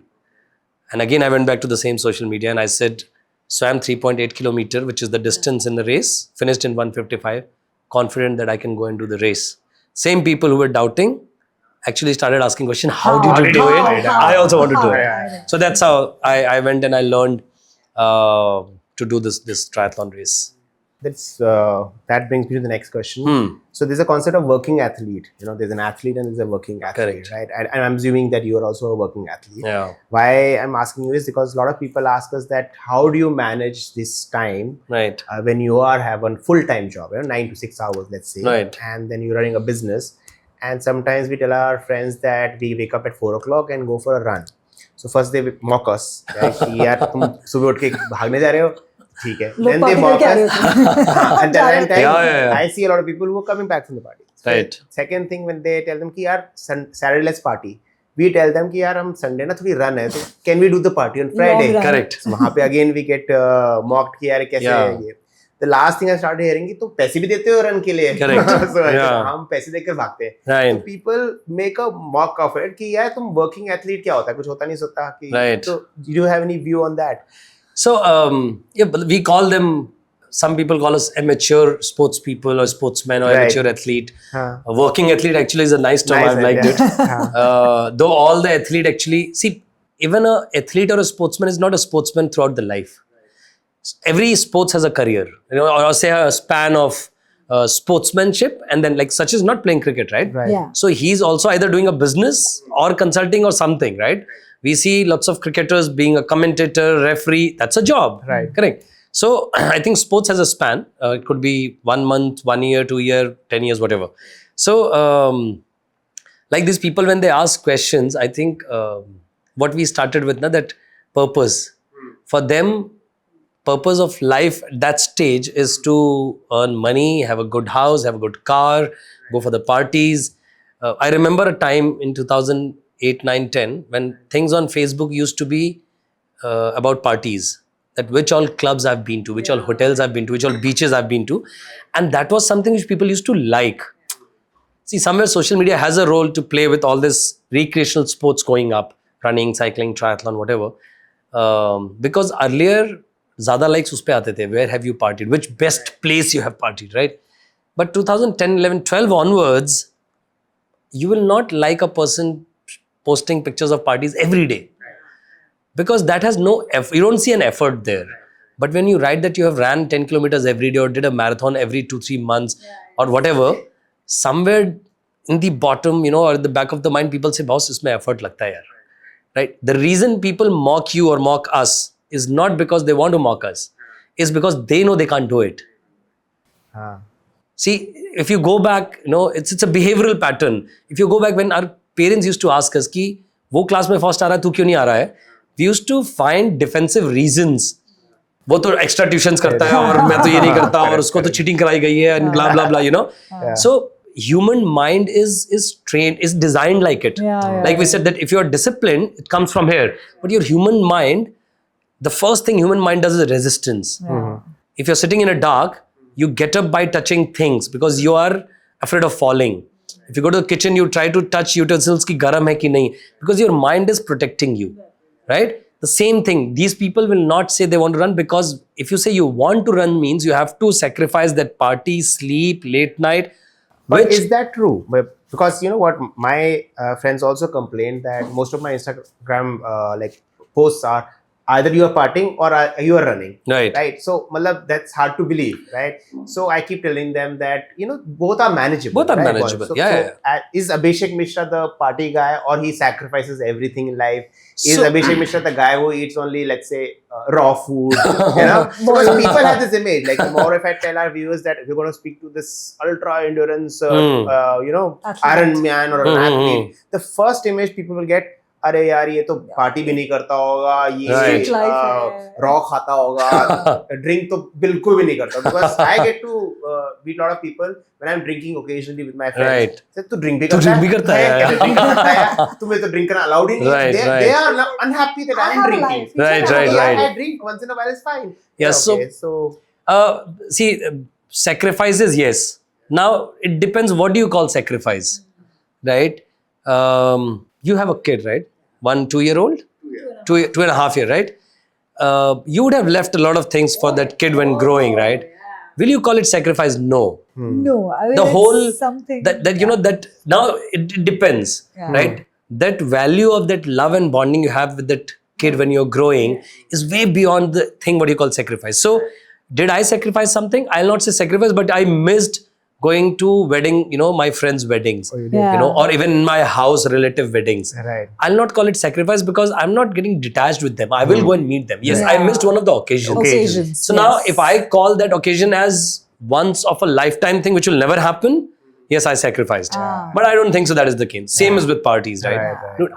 And again, I went back to the same social media and I said, swam 3.8 kilometer, which is the distance in the race, finished in 1:55, confident that I can go and do the race. Same people who were doubting actually started asking questions, how did you do it? I also want to do it. So that's how I went and I learned to do this triathlon race. That brings me to the next question. So there's a concept of working athlete. There's an athlete and there's a working athlete, Correct. right? And I'm assuming that you are also a working athlete. Yeah. Why I'm asking you is because a lot of people ask us that how do you manage this time Right. when you have a full-time job, 9 to 6 hours, let's say, Right. and then you're running a business. And sometimes we tell our friends that we wake up at 4 o'clock and go for a run. So first they mock us. Right? कि यार तुम सुबह उठ के भागने जा रहे हो, ठीक है. Then they mock us. And then Yeah. I see a lot of people who are coming back from the party. So Right. Second thing, when they tell them कि यार Saturday let's party, we tell them कि यार हम Sunday ना थोड़ी run है, so can we do the party on Friday? Long run. Correct. So वहाँ पे again we get mocked कि यार कैसे है ये. The last thing I started hearing कि तुम पैसे भी देते हो रन के लिए. Correct. So Yeah. हम पैसे देकर भागते हैं. Right. So people make a mock of it कि यार तुम working athlete क्या होता है, कुछ होता नहीं सोता कि. Right. So do you have any view on that? So, but we call them, some people call us amateur sports people or sportsmen or Right. amateur athlete. Huh. A working athlete actually is a nice term. Nice, I've liked yeah. it. Though all the athlete actually, see, even an athlete or a sportsman is not a sportsman throughout the life. Every sports has a career, or say a span of sportsmanship, and then like such is not playing cricket, right? Right. Yeah. So he's also either doing a business or consulting or something, right? We see lots of cricketers being a commentator, referee. That's a job, Right. Correct. So I think sports has a span. It could be 1 month, 1 year, 2 year, 10 years, whatever. So like these people, when they ask questions, I think what we started with, that purpose. For them, purpose of life at that stage is to earn money, have a good house, have a good car, go for the parties. I remember a time in 2008, 9, 10 when things on Facebook used to be about parties, that which all clubs I've been to, which all hotels I've been to, which all beaches I've been to. And that was something which people used to like. See, somewhere social media has a role to play with all this recreational sports going up, running, cycling, triathlon, whatever. Because earlier, ज़्यादा likes उस पे आते थे. Where have you partied? Which best place you have partied, right? But 2010, 11, 12 onwards, you will not like a person posting pictures of parties every day. Because that has no effort. You don't see an effort there. But when you write that you have ran 10 kilometers every day or did a marathon every 2-3 months or whatever, somewhere in the bottom, or at the back of the mind, people say, boss, isme effort lagta hai yaar. Right? The reason people mock you or mock us is not because they want to mock us. It's because they know they can't do it. See, if you go back, it's a behavioral pattern. If you go back when our parents used to ask us कि वो class में first आ रहा है, तू क्यों नहीं आ रहा है? We used to find defensive reasons. वो तो extra tuitions करता है और मैं तो ये नहीं करता और उसको तो cheating कराई गई है and blah blah blah, Yeah. So human mind is trained, is designed like it. Like we said that if you are disciplined, it comes from here. But your human mind, the first thing human mind does is resistance. If you're sitting in a dark, you get up by touching things because you are afraid of falling. If you go to the kitchen, you try to touch utensils ki garam hai ki nahi, because your mind is protecting you, right? The same thing. These people will not say they want to run, because if you say you want to run means you have to sacrifice that party, sleep, late night. But Which is that true? Because you know what, my friends also complain that most of my Instagram like posts are either you are partying or you are running. Right. Right. So, malab, that's hard to believe, right? So I keep telling them that both are manageable. Both are right? manageable. So, Yeah. is Abhishek Mishra the party guy, or he sacrifices everything in life? Is So- Abhishek Mishra the guy who eats only, let's say, raw food? Because people have this image. Like, tomorrow, if I tell our viewers that we're going to speak to this ultra endurance, Athlete. Ironman or an Hmm. athlete, the first image people will get, अरे यार ये तो party भी नहीं करता होगा, ये Right. Raw खाता होगा, ड्रिंक तो बिल्कुल भी नहीं करता. Because I get to meet a lot of people when I'm drinking occasionally with my friends. Right. Say, तू ड्रिंक भी तू करता drink भी करता है, है? यार. ड्रिंक करता है? तुम्हें तो ड्रिंक करना अलाउड ही नहीं. Right, They right. are unhappy that I I'm have a drinking. life. Right, right, Yeah, right. I drink once in a while, it's fine. Yeah, Okay, so see, sacrifices, yes. Now, it depends what do you call sacrifice, right? You have a kid, right? 1-2-year-old? 2.5 year, right? You would have left a lot of things for that kid when growing, right? Will you call it sacrifice? No. No, I mean, The it's whole, something that that now it depends, Yeah. right? That value of that love and bonding you have with that kid when you're growing is way beyond the thing what you call sacrifice. So, did I sacrifice something? I'll not say sacrifice, but I missed going to wedding, my friends' weddings, Yeah. or even in my house, relative weddings. right. I'll not call it sacrifice because I'm not getting detached with them. I will go and meet them. Yes, I Yeah. missed one of the occasions. Occasions, So now, yes. if I call that occasion as once of a lifetime thing, which will never happen, yes, I sacrificed. But I don't think so. That is the case. Same as with parties, right? Right. Dude,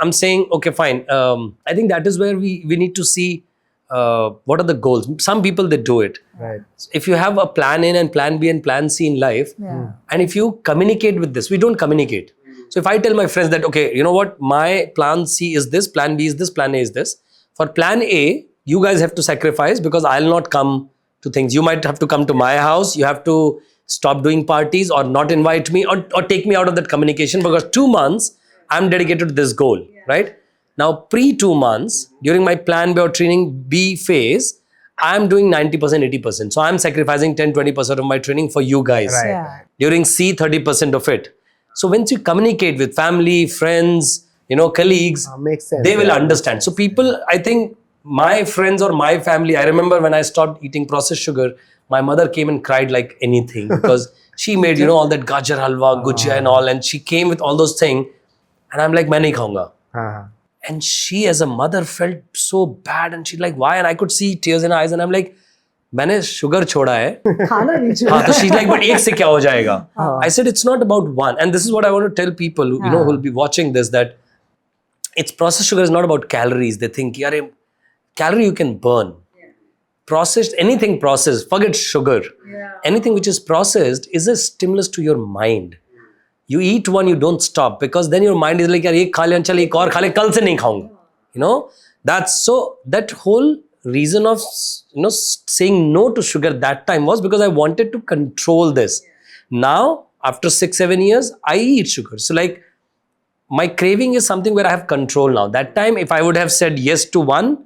I'm saying, okay, fine. I think that is where we need to see what are the goals. Some people, they do it. Right. If you have a plan A and plan B and plan C in life, Yeah. and if you communicate with this, we don't communicate. So if I tell my friends that, okay, you know what, my plan C is this, plan B is this, plan A is this. For plan A, you guys have to sacrifice because I'll not come to things. You might have to come to my house. You have to stop doing parties or not invite me or take me out of that communication because 2 months I'm dedicated to this goal, right? Now, pre 2 months, during my plan B or training B phase, I'm doing 90%, 80%. So I'm sacrificing 10-20% of my training for you guys. Right. Yeah. During C, 30% of it. So once you communicate with family, friends, colleagues, Makes sense. they will Yeah. understand. So people, I think my friends or my family, I remember when I stopped eating processed sugar, my mother came and cried like anything because she made, all that gajar halwa, gujia and all, and she came with all those things. And I'm like, main nahi khaunga. Uh-huh. And she, as a mother, felt so bad. And she's like, why? And I could see tears in her eyes. And I'm like, मैंने sugar छोड़ा है. खाना नहीं चाहिए. हाँ, so she's like, but एक से क्या हो जाएगा? I said, it's not about one. And this is what I want to tell people, who will be watching this, that it's processed sugar is not about calories. They think, yaar, calorie you can burn. Processed, anything processed, forget sugar. Anything which is processed is a stimulus to your mind. You eat one, you don't stop because then your mind is like, yaar, ek kha le, chal ek aur kha le, kal se nahi khaunga. That's so, that whole reason of, saying no to sugar that time was because I wanted to control this. Now, after 6-7 years, I eat sugar. So like, my craving is something where I have control now. That time, if I would have said yes to one,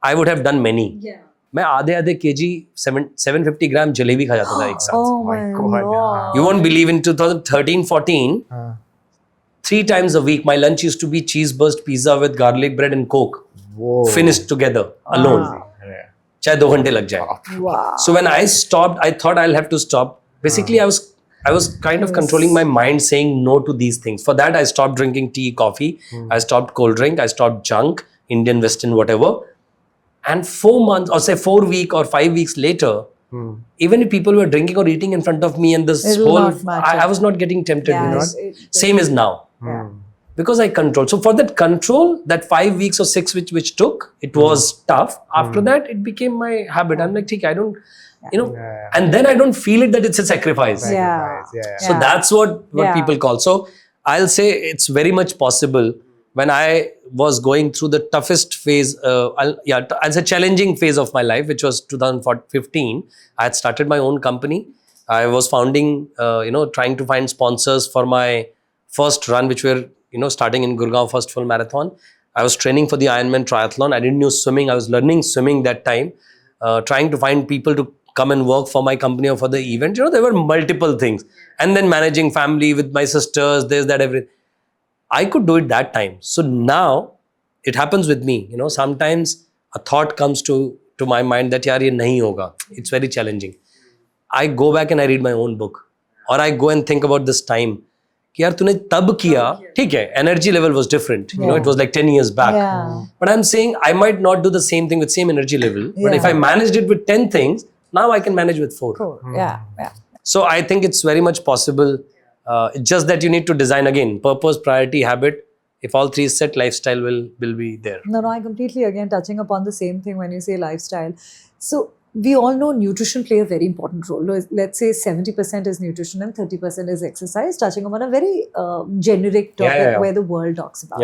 I would have done many. Yeah. मैं आधे kg 750 ग्राम जलेबी खा जाता था एक साथ. Oh my God. You won't believe, in 2013-14, 3 times a week, my lunch used to be cheese burst pizza with garlic bread and Coke. Whoa. Finished together, alone. चाहे 2 घंटे लग जाए. Wow. So when I stopped, I thought I'll have to stop. Basically, I was kind of controlling my mind, saying no to these things. For that, I stopped drinking tea, coffee. I stopped cold drink. I stopped junk, Indian, Western, whatever. And 4 months, or say 4 weeks or 5 weeks later, even if people were drinking or eating in front of me, and this It'll whole, not matter. I was not getting tempted. Yes, Same as now. Yeah. Because I control. So for that control, that 5 weeks or 6 which took, it was tough. After that, it became my habit. I'm like, I don't, and then I don't feel it that it's a sacrifice. Yeah. So that's what Yeah. people call. So I'll say it's very much possible. When I was going through the toughest phase, I'll say challenging phase of my life, which was 2015, I had started my own company. I was founding, trying to find sponsors for my first run, which were, starting in Gurgaon, first full marathon. I was training for the Ironman triathlon. I didn't know swimming. I was learning swimming that time, trying to find people to come and work for my company or for the event. There were multiple things. And then managing family with my sisters, this, that, everything. I could do it that time. So now it happens with me. Sometimes a thought comes to my mind that yaar, ye nahi hoga. It's very challenging. I go back and I read my own book. Or I go and think about this time. कि यार तूने तब किया, ठीक है, energy level was different. It was like 10 years back. Yeah. But I'm saying I might not do the same thing with same energy level. But if I managed it with 10 things, now I can manage with 4. Cool. Yeah. So I think it's very much possible. It's just that you need to design again purpose, priority, habit. If all 3 is set, lifestyle will be there. No, I completely again touching upon the same thing when you say lifestyle. So we all know nutrition play a very important role. Let's say 70% is nutrition and 30% is exercise, touching upon a very generic topic where the world talks about.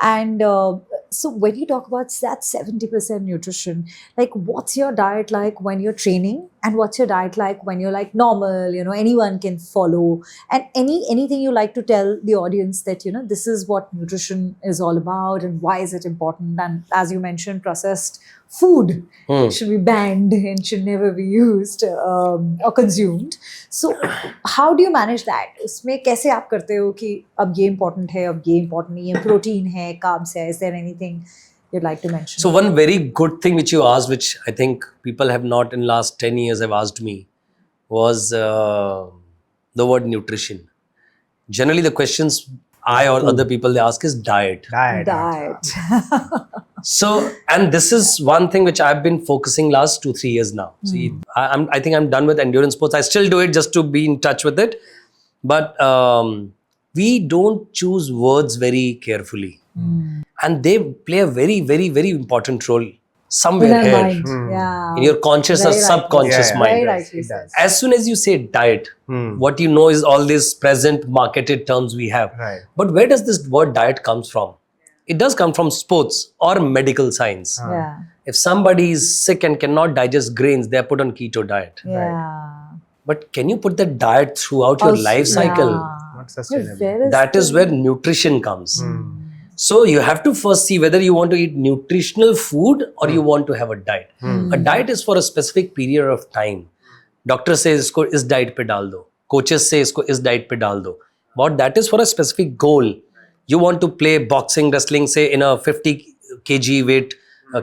And so when you talk about that 70% nutrition, like what's your diet like when you're training, and what's your diet like when you're like normal, anyone can follow, and anything you like to tell the audience that, this is what nutrition is all about and why is it important? And as you mentioned, processed food should be banned and should never be used or consumed. So how do you manage that? उसमें कैसे आप करते हो कि अब ये important है, अब ये important नहीं है, protein है, carbs है, is there anything you'd like to mention? So one very good thing which you asked, which I think people have not in last 10 years have asked me, was the word nutrition. Generally the questions I or other people they ask is diet. So, and this is one thing which I've been focusing last 2-3 years now. See, I think I'm done with endurance sports. I still do it just to be in touch with it. But we don't choose words very carefully. And they play a very, very, very important role somewhere here. In your conscious or subconscious mind. As soon as you say diet, what you know is all these present marketed terms we have. But where does this word diet comes from? It does come from sports or medical science. If somebody is sick and cannot digest grains, they are put on keto diet. But can you put that diet throughout your life cycle? Not sustainable. That is where nutrition comes. So you have to first see whether you want to eat nutritional food or you want to have a diet. A diet is for a specific period of time. Doctor says isko is diet pe dal do. Coaches say isko is diet pe dal do. But that is for a specific goal. You want to play boxing, wrestling, say in a 50 kg weight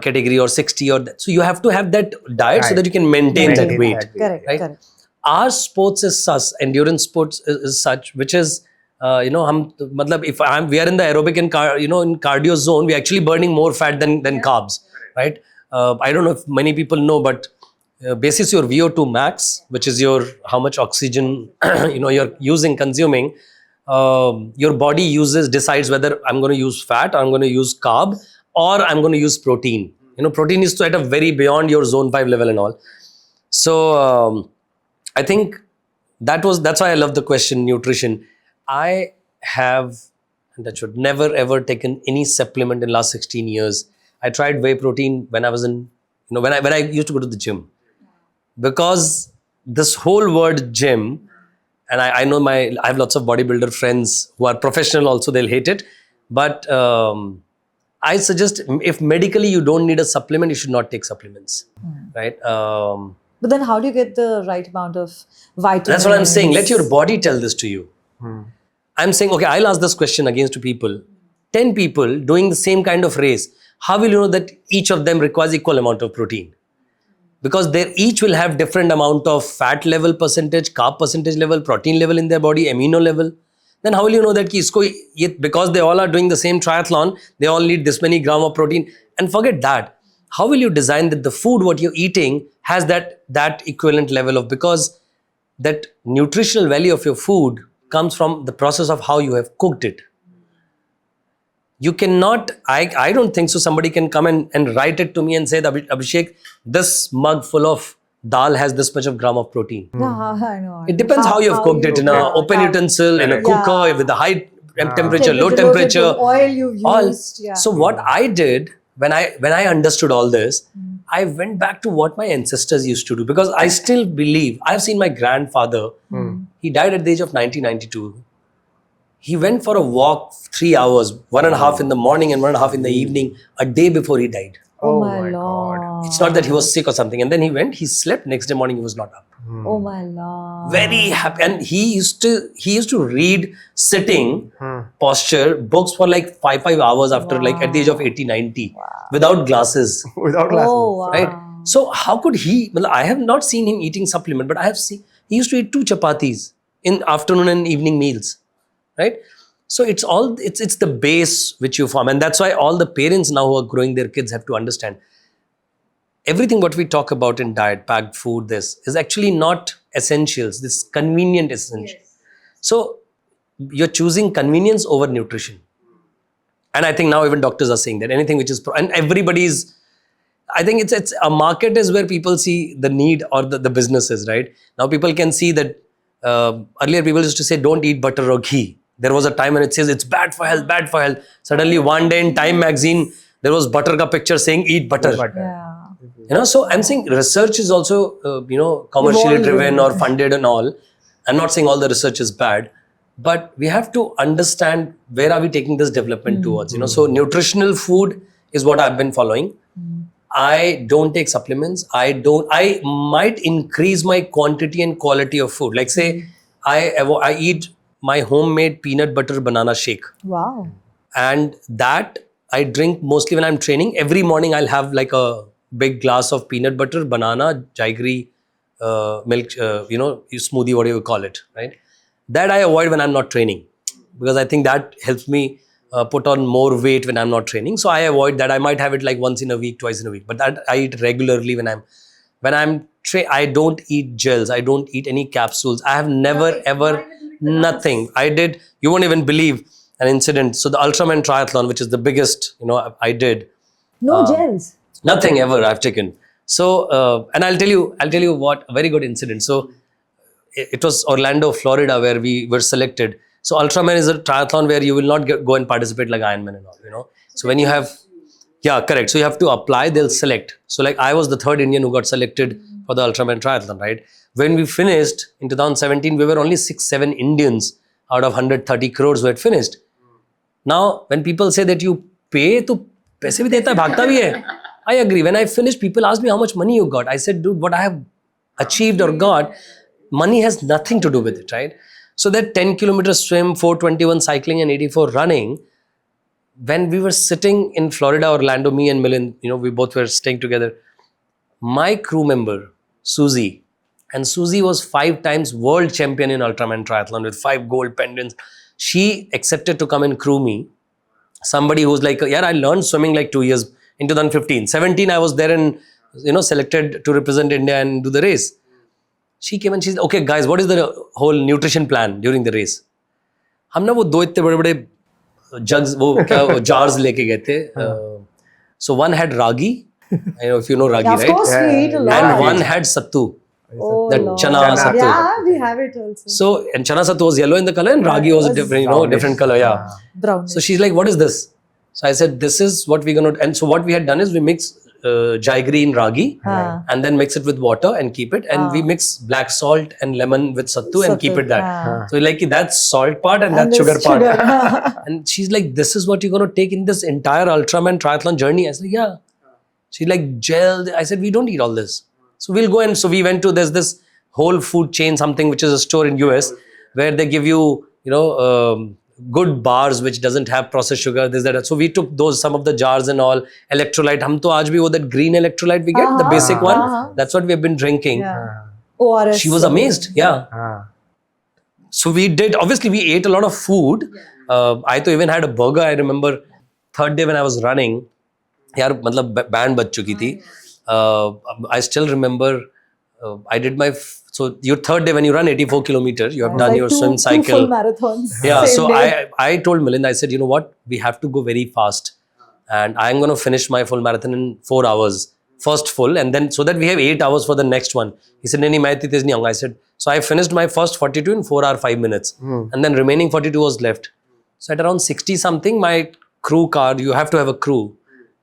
category or 60 or that. So you have to have that diet so that you can maintain that weight. Correct. Our sports is such, endurance sports is such, which is, we are in the aerobic and in cardio zone, we're actually burning more fat than carbs, right? I don't know if many people know, but basis your VO2 max, which is your how much oxygen you're consuming. Your body decides whether I'm going to use fat, or I'm going to use carb, or I'm going to use protein. Protein is at a very beyond your zone 5 level and all. So I think that's why I love the question nutrition. I have never ever taken any supplement in last 16 years. I tried whey protein when I was in, when I used to go to the gym, because this whole word gym. And I know I have lots of bodybuilder friends who are professional also, they'll hate it. But I suggest if medically you don't need a supplement, you should not take supplements, right? But then how do you get the right amount of vitamins? That's what I'm saying. Let your body tell this to you. I'm saying, okay, I'll ask this question again to people. 10 people doing the same kind of race. How will you know that each of them requires equal amount of protein? Because they each will have different amount of fat level percentage, carb percentage level, protein level in their body, amino level. Then how will you know that because they all are doing the same triathlon, they all need this many gram of protein? And forget that. How will you design that the food what you're eating has that equivalent level of, because that nutritional value of your food comes from the process of how you have cooked it. You cannot, I don't think so somebody can come and write it to me and say, Abhishek, this mug full of dal has this much of gram of protein. Yeah, I know. It depends how you've cooked it in an open utensil, in a cooker, with a high temperature, low temperature. Oil you've used. So what I did, when I understood all this, I went back to what my ancestors used to do, because I still believe, I've seen my grandfather, he died at the age of 92. He went for a walk 3 hours, 1.5 in the morning and 1.5 in the evening, a day before he died. Oh my Lord. It's not that he was sick or something. And then he went, he slept, next day morning he was not up. Oh my Lord. Very happy. And he used to read sitting posture books for like 5 hours after like at the age of 80, 90 without glasses. Without glasses. Oh, wow. Right? So how could he, well, I have not seen him eating supplement, but I have seen, he used to eat 2 chapatis in afternoon and evening meals. Right? So it's the base which you form. And that's why all the parents now who are growing their kids have to understand everything what we talk about in diet, packed food, this is actually not essentials. This is convenient essential. So you're choosing convenience over nutrition. And I think now even doctors are saying that anything which is, and everybody's, I think it's a market is where people see the need or the businesses, right? Now people can see that earlier people used to say, don't eat butter or ghee. There was a time when it says it's bad for health, bad for health. Suddenly one day in Time magazine, there was butter ka picture saying eat butter. Yeah. So I'm saying research is also, commercially driven or funded and all. I'm not saying all the research is bad, but we have to understand where are we taking this development towards, So nutritional food is what I've been following. I don't take supplements. I might increase my quantity and quality of food. Like say, I eat my homemade peanut butter banana shake. Wow. And that I drink mostly when I'm training. Every morning I'll have like a big glass of peanut butter, banana, jaggery, milk, smoothie, whatever you call it, right? That I avoid when I'm not training because I think that helps me put on more weight when I'm not training. So I avoid that. I might have it like once in a week, twice in a week, but that I eat regularly when I'm I don't eat gels. I don't eat any capsules. I have never ever nothing. I did. You won't even believe an incident. So the Ultraman triathlon, which is the biggest, I did. No gels. Nothing ever I've taken. So, and I'll tell you what, a very good incident. So, it was Orlando, Florida, where we were selected. So, Ultraman is a triathlon where you will not go and participate like Ironman and all, So, when you have, yeah, correct. So, you have to apply, they'll select. So, like I was the third Indian who got selected for the Ultraman triathlon, right? When we finished in 2017, we were only 6-7 Indians out of 130 crores who had finished. Now, when people say that you pay, to paise bhi deta hai, bhagta bhi hai. I agree. When I finished, people asked me how much money you got. I said, dude, what I have achieved or got, money has nothing to do with it, right? So that 10 kilometer swim, 421 cycling and 84 running, when we were sitting in Florida, Orlando, me and Milind, we both were staying together. My crew member, Susie, and Susie was 5 times world champion in Ultraman triathlon with 5 gold pendants. She accepted to come and crew me. Somebody who's like, yeah, I learned swimming like 2 years in 2015. 17, I was there and, selected to represent India and do the race. She came and she said, okay, guys, what is the whole nutrition plan during the race? हम ना वो 2 इतने बड़े-बड़े jugs, jars लेके गए थे. So one had ragi, if you know ragi, Yeah, of right? course, we eat a lot. And one had sattu. Oh, That Lord. chana sattu. Yeah, we have it also. So, and chana sattu was yellow in the color and ragi was a different, different color, yeah. Brown. So she's like, what is this? So I said, this is what we're going to, and so what we had done is we mix jaggery in ragi and then mix it with water and keep it. And we mix black salt and lemon with sattu and keep it that. So like that's salt part and that's sugar part. And she's like, this is what you're going to take in this entire Ultraman triathlon journey. I said, yeah. She's like, gel. I said, we don't eat all this. So we'll go and so we went to, there's this whole food chain, something which is a store in US where they give you, good bars which doesn't have processed sugar, this, that. So we took some of the jars and all, electrolyte. Hum to aaj bhi wo that green electrolyte we get, the basic one. That's what we have been drinking. Yeah. ORS. She was amazed. Yeah. So we did, obviously we ate a lot of food. I to even had a burger. I remember third day when I was running, yaar, matlab band baj chuki thi. I still remember I did my so your third day when you run 84 kilometers, you have done like your two swim cycle. Full marathons. Yeah, Same so day. I told Milind, I said, you know what, we have to go very fast, and I'm going to finish my full marathon in 4 hours, first full, and then so that we have 8 hours for the next one. He said, nahi, main itni tez nahi aunga. I said, so I finished my first 42 in 4 hours 5 minutes, and then remaining 42 was left. So at around 60 something, my crew car, you have to have a crew.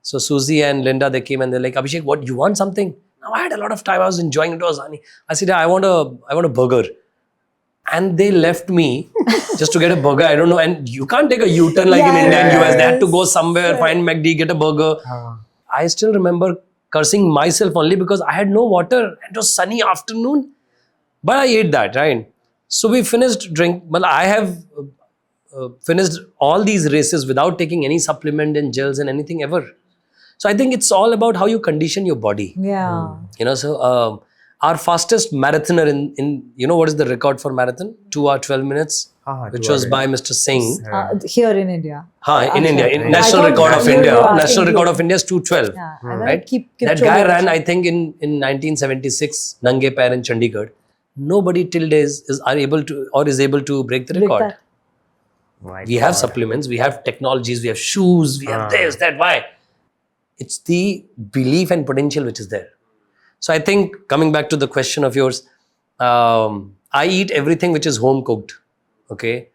So Susie and Linda, they came and they're like, Abhishek, what, you want something? Now I had a lot of time. I was enjoying it. I said, yeah, I want a burger. And they left me just to get a burger. I don't know. And you can't take a U-turn like in India and US. They had to go somewhere, find McD, get a burger. I still remember cursing myself only because I had no water. It was sunny afternoon. But I ate that, right? So we finished drink. Well, I have finished all these races without taking any supplement and gels and anything ever. So I think it's all about how you condition your body. Yeah. You know, so our fastest marathoner in you know what is the record for marathon? 2 hours 12 minutes, which was by Mr. Singh. Here in India. In India, I national thought record of you India. were asking National me. record of India is 212. Yeah. And then Right? keep That guy ran, I think, in 1976, Nange Pair in Chandigarh. Nobody till days is able to break the record. We have supplements, we have technologies, we have shoes, we have this, that. Why? It's the belief and potential which is there. So I think coming back to the question of yours, I eat everything which is home cooked. Okay.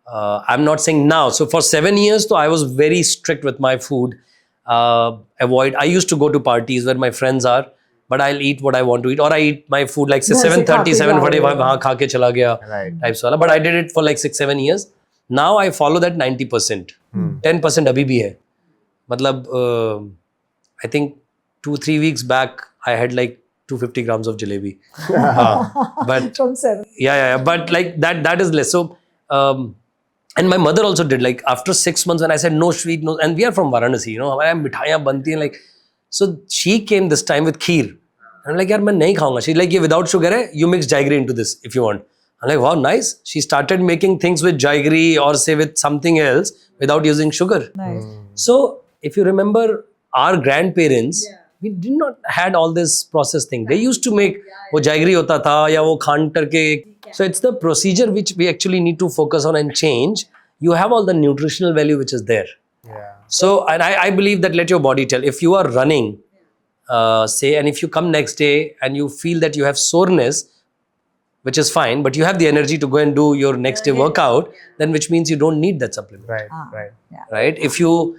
I'm not saying now. So for 7 years, though, I was very strict with my food. I used to go to parties where my friends are, but I'll eat what I want to eat, or I eat my food like say 7:30, 7:45, हाँ खा के चला गया types वाला. But I did it for like 6-7 years. Now I follow that 90%. 10% अभी भी है. मतलब I think 2-3 weeks back I had like 250 grams of jalebi. But From 7. yeah. But like that is less. So and my mother also did, like after 6 months when I said no sweet, no, and we are from Varanasi, you know, हमारे यहाँ मिठाइयाँ बनती हैं, like, so she came this time with kheer. I'm like, यार मैं नहीं खाऊंगा. She's like, ये without sugar है, you mix jaggery into this if you want. I'm like, wow, nice. She started making things with jaggery or say with something else without using sugar. Nice. So if you remember our grandparents, we did not had all this process thing. They used to make वो jaggery होता था या वो खांड करके. So it's the procedure which we actually need to focus on and change. You have all the nutritional value which is there. So and I believe that let your body tell. If you are running, say, and if you come next day and you feel that you have soreness, which is fine, but you have the energy to go and do your next day workout, then which means you don't need that supplement. Right? If you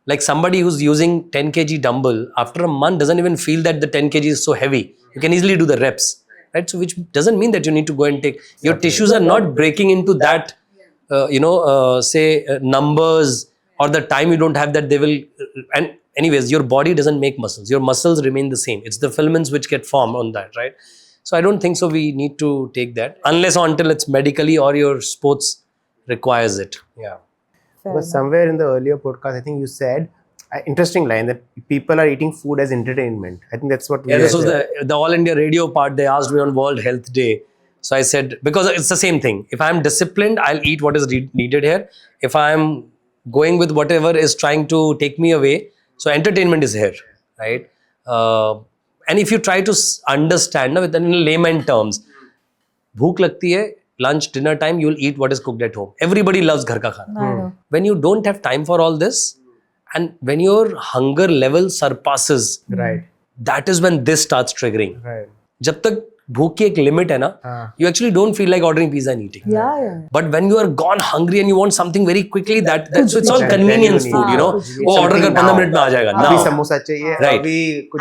like somebody who's using 10 kg dumbbell, after a month doesn't even feel that the 10 kg is so heavy. You can easily do the reps. Right? So which doesn't mean that you need to go and take, your tissues are not breaking into that, numbers, or the time you don't have that, they will, and anyways, your body doesn't make muscles. Your muscles remain the same. It's the filaments which get formed on that, right? So I don't think so we need to take that unless or until it's medically or your sports requires it. Yeah. But somewhere in the earlier podcast, I think you said an interesting line that people are eating food as entertainment. I think that's what we this was the All India radio part. They asked me on World Health Day. So I said, because it's the same thing. If I'm disciplined, I'll eat what is needed here. If I'm going with whatever is trying to take me away, so entertainment is here, right? And if you try to understand in layman terms, bhook lagti hai, lunch, dinner time, you'll eat what is cooked at home. Everybody loves ghar ka khana. When you don't have time for all this, and when your hunger level surpasses, that is when this starts triggering. Jab tak bhook ki ek limit hai na, you actually don't feel like ordering pizza and eating. But when you are gone hungry and you want something very quickly, so it's all convenience food, you know. Oh, order kar 15 minutes mein aa jayega. Now, samosa chahiye, right.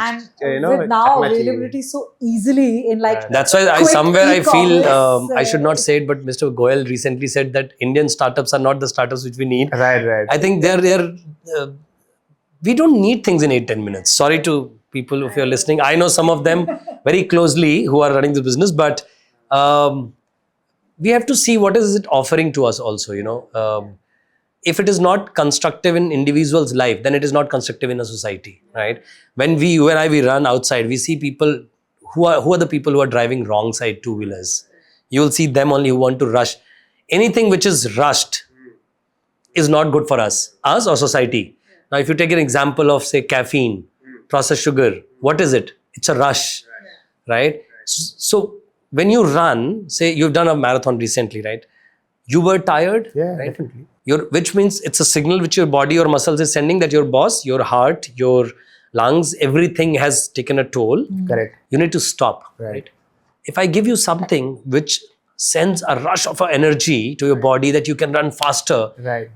And with now availability so easily in like. That's why I feel I should not say it, but Mr. Goyal recently said that Indian startups are not the startups which we need. Right. I think we don't need things in 8-10 minutes. Sorry to people if you're listening. I know some of them very closely who are running the business, but we have to see what is it offering to us also, you know. If it is not constructive in individual's life, then it is not constructive in a society, right? When you and I run outside, we see people who are the people who are driving wrong side two-wheelers. You will see them only who want to rush. Anything which is rushed is not good for us or society. Now, if you take an example of, say, caffeine, processed sugar, what is it? It's a rush, right? So when you run, say you've done a marathon recently, right? You were tired, right? Definitely. Which means it's a signal which your body or muscles is sending that your boss, your heart, your lungs, everything has taken a toll. Correct. You need to stop, right? If I give you something which sends a rush of energy to your body that you can run faster,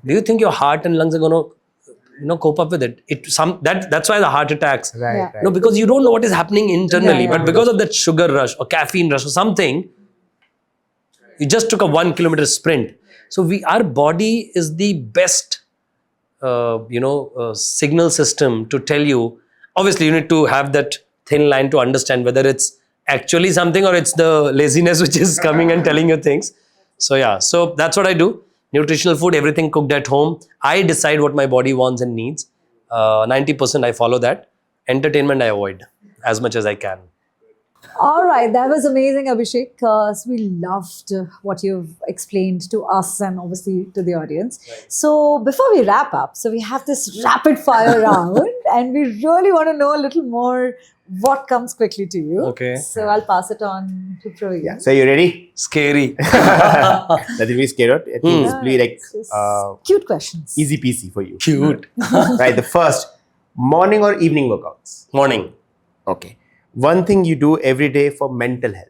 do you think your heart and lungs are going to cope up with it? That's why the heart attacks. No, because you don't know what is happening internally, but because of that sugar rush or caffeine rush or something, You just took a 1 kilometer sprint. So our body is the best, signal system to tell you. Obviously, you need to have that thin line to understand whether it's actually something or it's the laziness which is coming and telling you things. So yeah, so that's what I do. Nutritional food, everything cooked at home. I decide what my body wants and needs. 90% I follow that. Entertainment I avoid as much as I can. All right, that was amazing, Abhishek. So we loved what you've explained to us and obviously to the audience. So before we wrap up, so we have this rapid fire round, and we really want to know a little more what comes quickly to you. Okay. So I'll pass it on to Praveen. Yeah. So you ready? Scary. Nothing to be scared of. I think it's really like It's just cute questions. easy peasy for you. Cute. Right. The first, morning or evening workouts? Morning. Okay. One thing you do every day for mental health.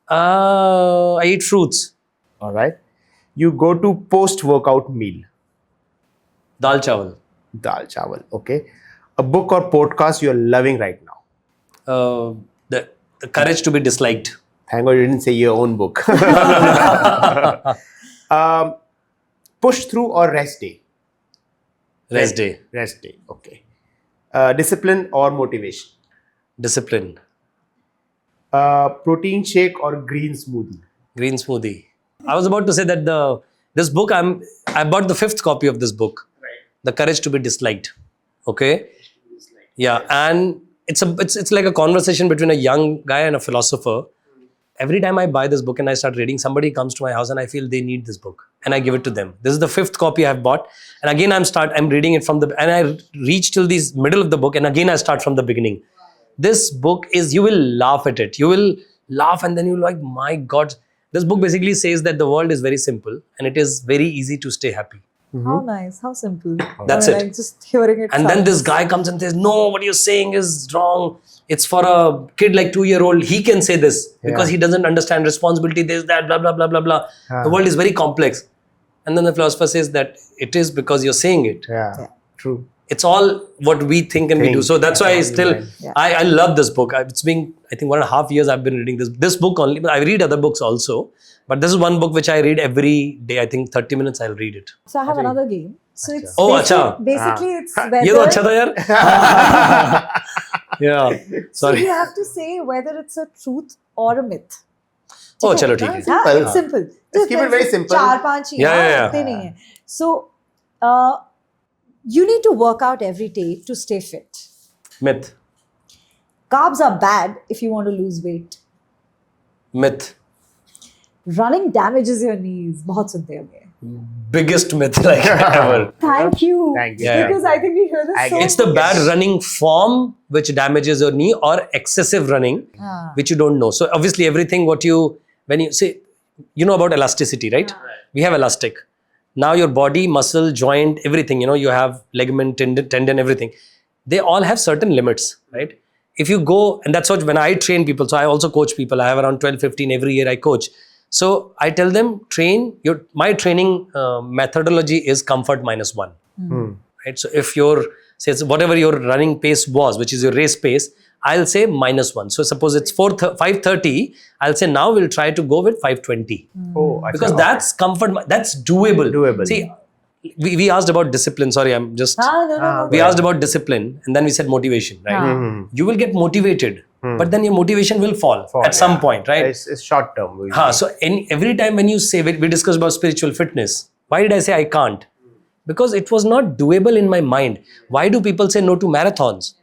I eat fruits. All right. You go to post-workout meal. Dal chawal. Dal chawal. Okay. A book or podcast you're loving right now. The courage to be disliked. Thank God you didn't say your own book. Push through or rest day? Rest day. Rest day. Okay. Discipline or motivation? Discipline. Protein shake or green smoothie? Green smoothie. I was about to say that this book, I bought the 5th copy of this book. Right. The Courage to be Disliked. Okay. Yeah, and it's like a conversation between a young guy and a philosopher. Every time I buy this book and I start reading, somebody comes to my house and I feel they need this book, and I give it to them. This is the 5th copy I've bought, and again I'm reading it and I reach till the middle of the book, and again I start from the beginning. This book is, you will laugh at it. You will laugh and then you're like, my God. This book basically says that the world is very simple and it is very easy to stay happy. How nice, how simple. That's I mean, it. like just hearing it. And then this sounds- guy comes and says, no, what you're saying is wrong. It's for a kid like 2-year-old. He can say this because he doesn't understand responsibility, this, that, blah, blah, blah, blah, blah. The world is very complex. And then the philosopher says that it is because you're saying it. Yeah. True. It's all what we think and we do. So that's why I love this book. It's been, I think, 1.5 years I've been reading this book only. But I read other books also. But this is one book which I read every day. I think 30 minutes I'll read it. So I have another game. So it's Oh, basically it's whether ये तो अच्छा था यार. Yeah. so Sorry. you have to say whether it's a truth or a myth. Oh, चलो ठीक है. हाँ, it's simple. Let's keep it very simple. 4-5 he Yeah. इतने नहीं है. So you need to work out every day to stay fit. Myth. Carbs are bad if you want to lose weight. Myth. Running damages your knees. बहुत सुनते हैं हम ये. Biggest myth like ever. Thank you. Thank you. Yeah. Because I think we hear this so It's the bad running form which damages your knee, or excessive running which you don't know. So obviously everything when you say, you know about elasticity, right? We have elastic. Now your body, muscle, joint, everything, you have ligament, tendon, everything. They all have certain limits, right? If you go, and that's what, when I train people, so I also coach people. I have around 12, 15 every year I coach. So I tell them, my training methodology is comfort -1. Right? So if whatever your running pace was, which is your race pace, I'll say -1. So suppose it's 5:30, I'll say now we'll try to go with 5:20. Oh, Because that's comfort, that's doable. See, we asked about discipline. Sorry, I'm just... No. We asked about discipline and then we said motivation, right? You will get motivated, but then your motivation will fall at some point, right? It's short term. So every time when you say, we discussed about spiritual fitness, why did I say I can't? Because it was not doable in my mind. Why do people say no to marathons?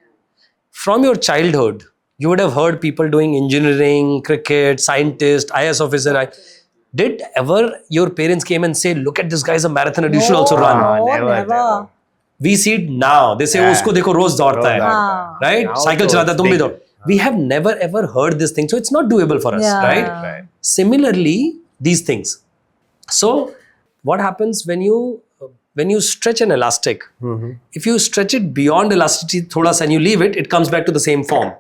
From your childhood, you would have heard people doing engineering, cricket, scientist, IS officer. Did ever your parents came and say, look at this guy's a marathoner, you should also run? No, never. We see it now. They say, usko dekho, roz daudta hai. Right? Now Cycle so chalata, tum bhi big. daud. We have never ever heard this thing. So it's not doable for us, right? Similarly, these things. So what happens when you stretch an elastic? If you stretch it beyond elasticity thoda sa and you leave it, it comes back to the same form.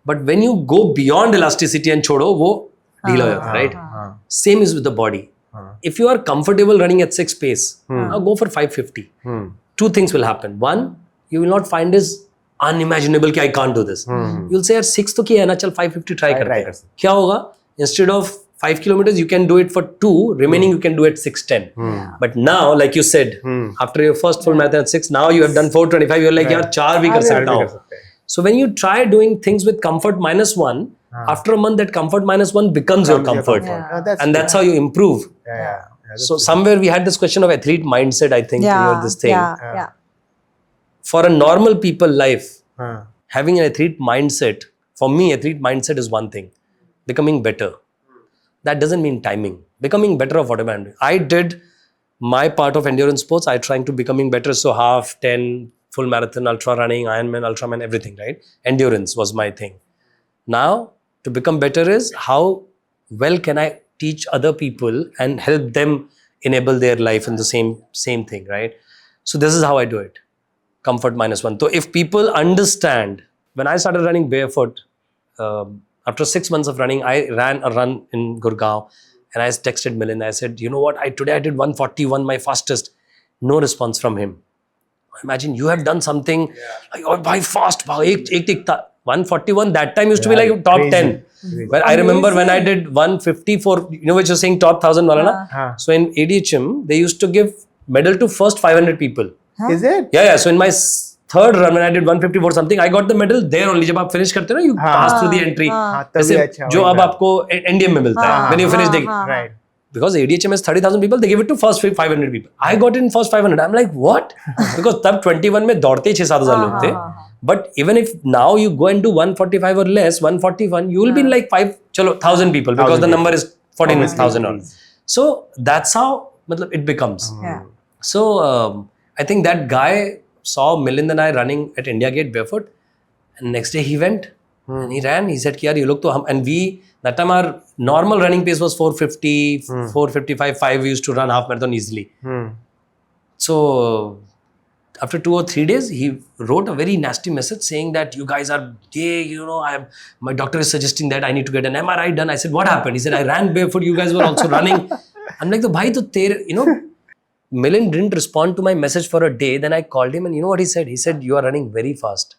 But when you go beyond elasticity and chodo, wo dhila ho jata, right? Same is with the body. If you are comfortable running at 6 pace, now go for 5:50. Two things will happen. One, you will not find this unimaginable कि I can't do this. You'll say यार 6 तो किया है ना, चल 5:50 try करते हैं. क्या होगा? Instead of 5 kilometers, you can do it for 2, remaining you can do at 6:10. But now, like you said, after your first full marathon at 6, now you have done 4:25, you're like, yaar, 4 bhi kar sakta hu. So when you try doing things with comfort -1, after a month that comfort -1 becomes your comfort. And that's how you improve. So somewhere we had this question of athlete mindset, I think, near this thing. For a normal people life, having an athlete mindset, for me, athlete mindset is one thing. Becoming better. That doesn't mean timing. Becoming better of whatever I'm doing. I did my part of endurance sports. I trying to becoming better. So half, 10, full marathon, ultra running, Ironman, Ultraman, everything, right? Endurance was my thing. Now, to become better is how well can I teach other people and help them enable their life in the same thing, right? So this is how I do it. Comfort -1. So if people understand, when I started running barefoot, after 6 months of running, I ran a run in Gurgaon and I texted Milind. I said, you know what? Today I did 141, my fastest. No response from him. Imagine you have done something, like, oh, bhai, fast, bhai, ek 141, that time used to be like top crazy. 10. But I remember when I did 154, you know what you're saying, top 1000 wala na? So in ADHM, they used to give medal to first 500 people. Is it? Yeah. So in my third run, when I did 154 something, I got the medal there only. जब आप finish करते हो ना, you pass through the entry. जैसे जो अब आपको NDM में मिलता है, when you finish the Right. because ADHM has 30,000 people, they give it to first 500 people. I got it in first 500. I'm like, what? Because तब 21 में दौड़ते 6,000-7,000 लोग थे. But even if now you go and do 145 or less, 141, you will be like 1,000 people because the number is 14,000 on. So that's how it becomes. So I think that guy saw Milind and I running at India Gate barefoot, and next day he went and he ran. He said, "Yaar, you look to hum." And we, that time our normal running pace was 450, 455, 5. We used to run half marathon easily. So after 2 or 3 days, he wrote a very nasty message saying that you guys are, my doctor is suggesting that I need to get an MRI done. I said, what happened? He said, I ran barefoot. You guys were also running. I'm like, bhai, to tere, Milind didn't respond to my message for a day. Then I called him and you know what he said? He said, you are running very fast.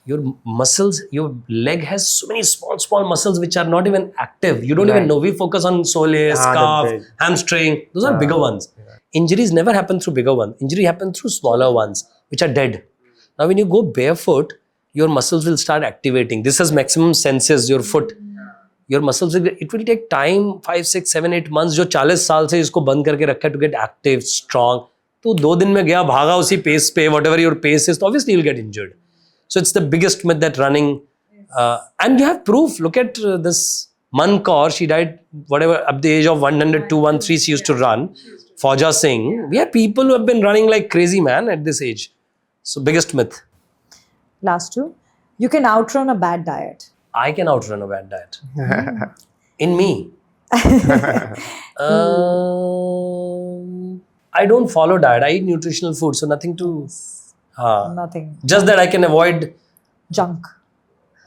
Your muscles, your leg has so many small muscles which are not even active. You don't even know. We focus on soleus, calf, hamstring. Those are bigger ones. Injuries never happen through bigger ones. Injury happens through smaller ones, which are dead. Now, when you go barefoot, your muscles will start activating. This has maximum senses, your foot. Your muscles, it will take time, 5, 6, 7, 8 months. जो 40 साल से इसको बंद करके रखा है to get active, strong. तो 2 दिन में गया, भागा उसी pace पे, whatever your pace is, obviously you'll get injured. So it's the biggest myth that running, and you have proof. Look at this Man Kaur, she died, whatever, at the age of 100, 213, she used to run. Fauja Singh, we have people who have been running like crazy, man, at this age. So biggest myth. Last two. You can outrun a bad diet. I can outrun a bad diet. In me. I don't follow diet. I eat nutritional food, so nothing to... Nothing. Just that I can avoid... Junk.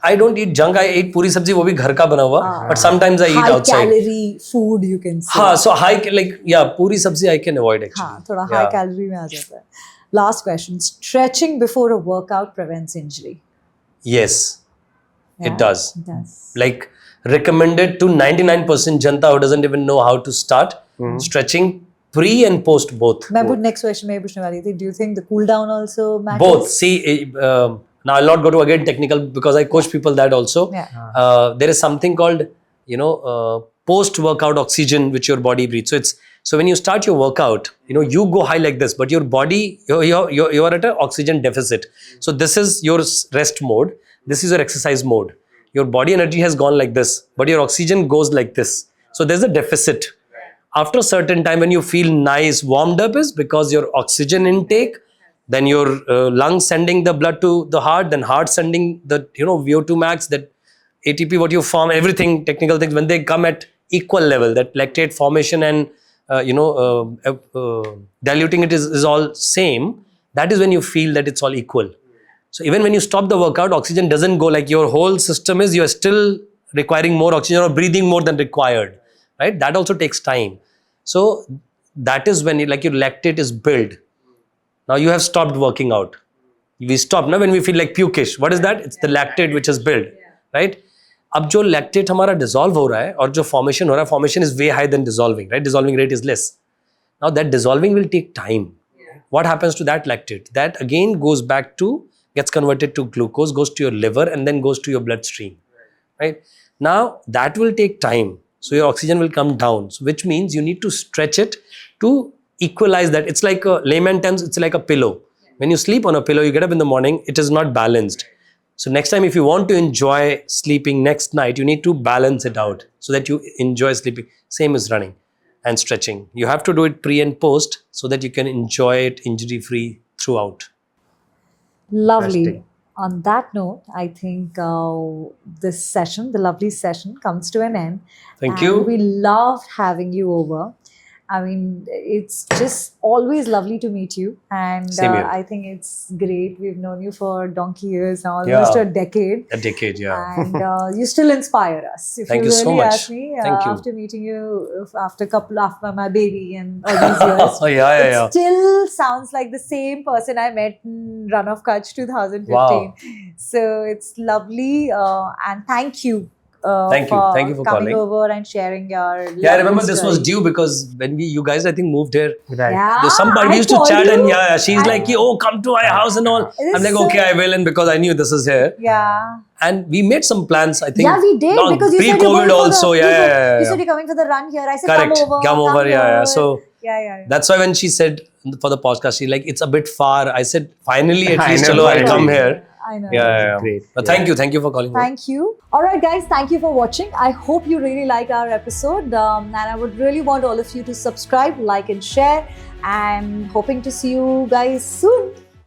I don't eat junk. I eat puri sabzi, wo bhi ghar ka bana hua. But sometimes I eat outside. High calorie food, you can say. So puri sabzi I can avoid actually. Thoda high calorie mein aa jata hai. Last question. Stretching before a workout prevents injury. Yes. Yeah, it does. It does. Like recommended to 99% janta who doesn't even know how to start. Stretching pre and post both. Next question मैं पूछने वाली थी. Do you think the cool down also matters? Both. See, now I'll not go to again technical because I coach people that also. There is something called, post-workout oxygen which your body breathes. So when you start your workout, you go high like this, but your body, you are at an oxygen deficit. So this is your rest mode. This is your exercise mode. Your body energy has gone like this, but your oxygen goes like this. So there's a deficit. After a certain time when you feel nice, warmed up is because your oxygen intake, then your lungs sending the blood to the heart, then heart sending the VO2 max, that ATP what you form, everything, technical things, when they come at equal level, that lactate formation and diluting it is all same, that is when you feel that it's all equal. So even when you stop the workout, oxygen doesn't go, like your whole system is, you are still requiring more oxygen or breathing more than required, right? That also takes time. So that is when your lactate is built. Now you have stopped working out. We stop now when we feel like pukish. What is that? It's the lactate which is built, right? अब जो lactate हमारा dissolve हो रहा है और जो formation हो रहा है, formation is way higher than dissolving, right? Dissolving rate is less. Now that dissolving will take time. What happens to that lactate? That again goes back to, gets converted to glucose, goes to your liver and then goes to your bloodstream, right? Now that will take time. So your oxygen will come down, so which means you need to stretch it to equalize that. It's like a layman terms, it's like a pillow. When you sleep on a pillow, you get up in the morning, it is not balanced. So next time, if you want to enjoy sleeping next night, you need to balance it out so that you enjoy sleeping. Same as running and stretching. You have to do it pre and post so that you can enjoy it injury-free throughout. Lovely. Interesting. On that note, I think this session, the lovely session, comes to an end. Thank And you. we loved having you over. I mean, it's just always lovely to meet you. And Same here. I think it's great. We've known you for donkey years now, almost Yeah. a decade. A decade, yeah. And you still inspire us. If Thank you you really so much. ask me, Thank you. after meeting you, after my baby and all these years, Oh, yeah, yeah, yeah. it still sounds like the same person I met in Run of Kutch 2015. Wow. So it's lovely. And thank you. Thank you. Thank you for coming calling. over and sharing your. Yeah, I remember lovely this was story. due because when you guys, I think, moved here. Right. Yeah, Somebody I used to told chat and you. she's like, oh, come to my house and all. It I'm is like, so- okay, I will. And because I knew this is here. Yeah. And we made some plans, I think. Yeah, we did long because you said you're pre-COVID going also. for the, Yeah. You said you're coming for the run here. I said, Correct. come over. Yeah. So Yeah. that's why when she said for the podcast, she's like, it's a bit far. I said, finally, at I least, know, chalo, I'll finally. come here. I know. Yeah. Great. But Yeah. thank you for calling. Thank you. All right, guys, thank you for watching. I hope you really like our episode. And I would really want all of you to subscribe, like, and share. And hoping to see you guys soon.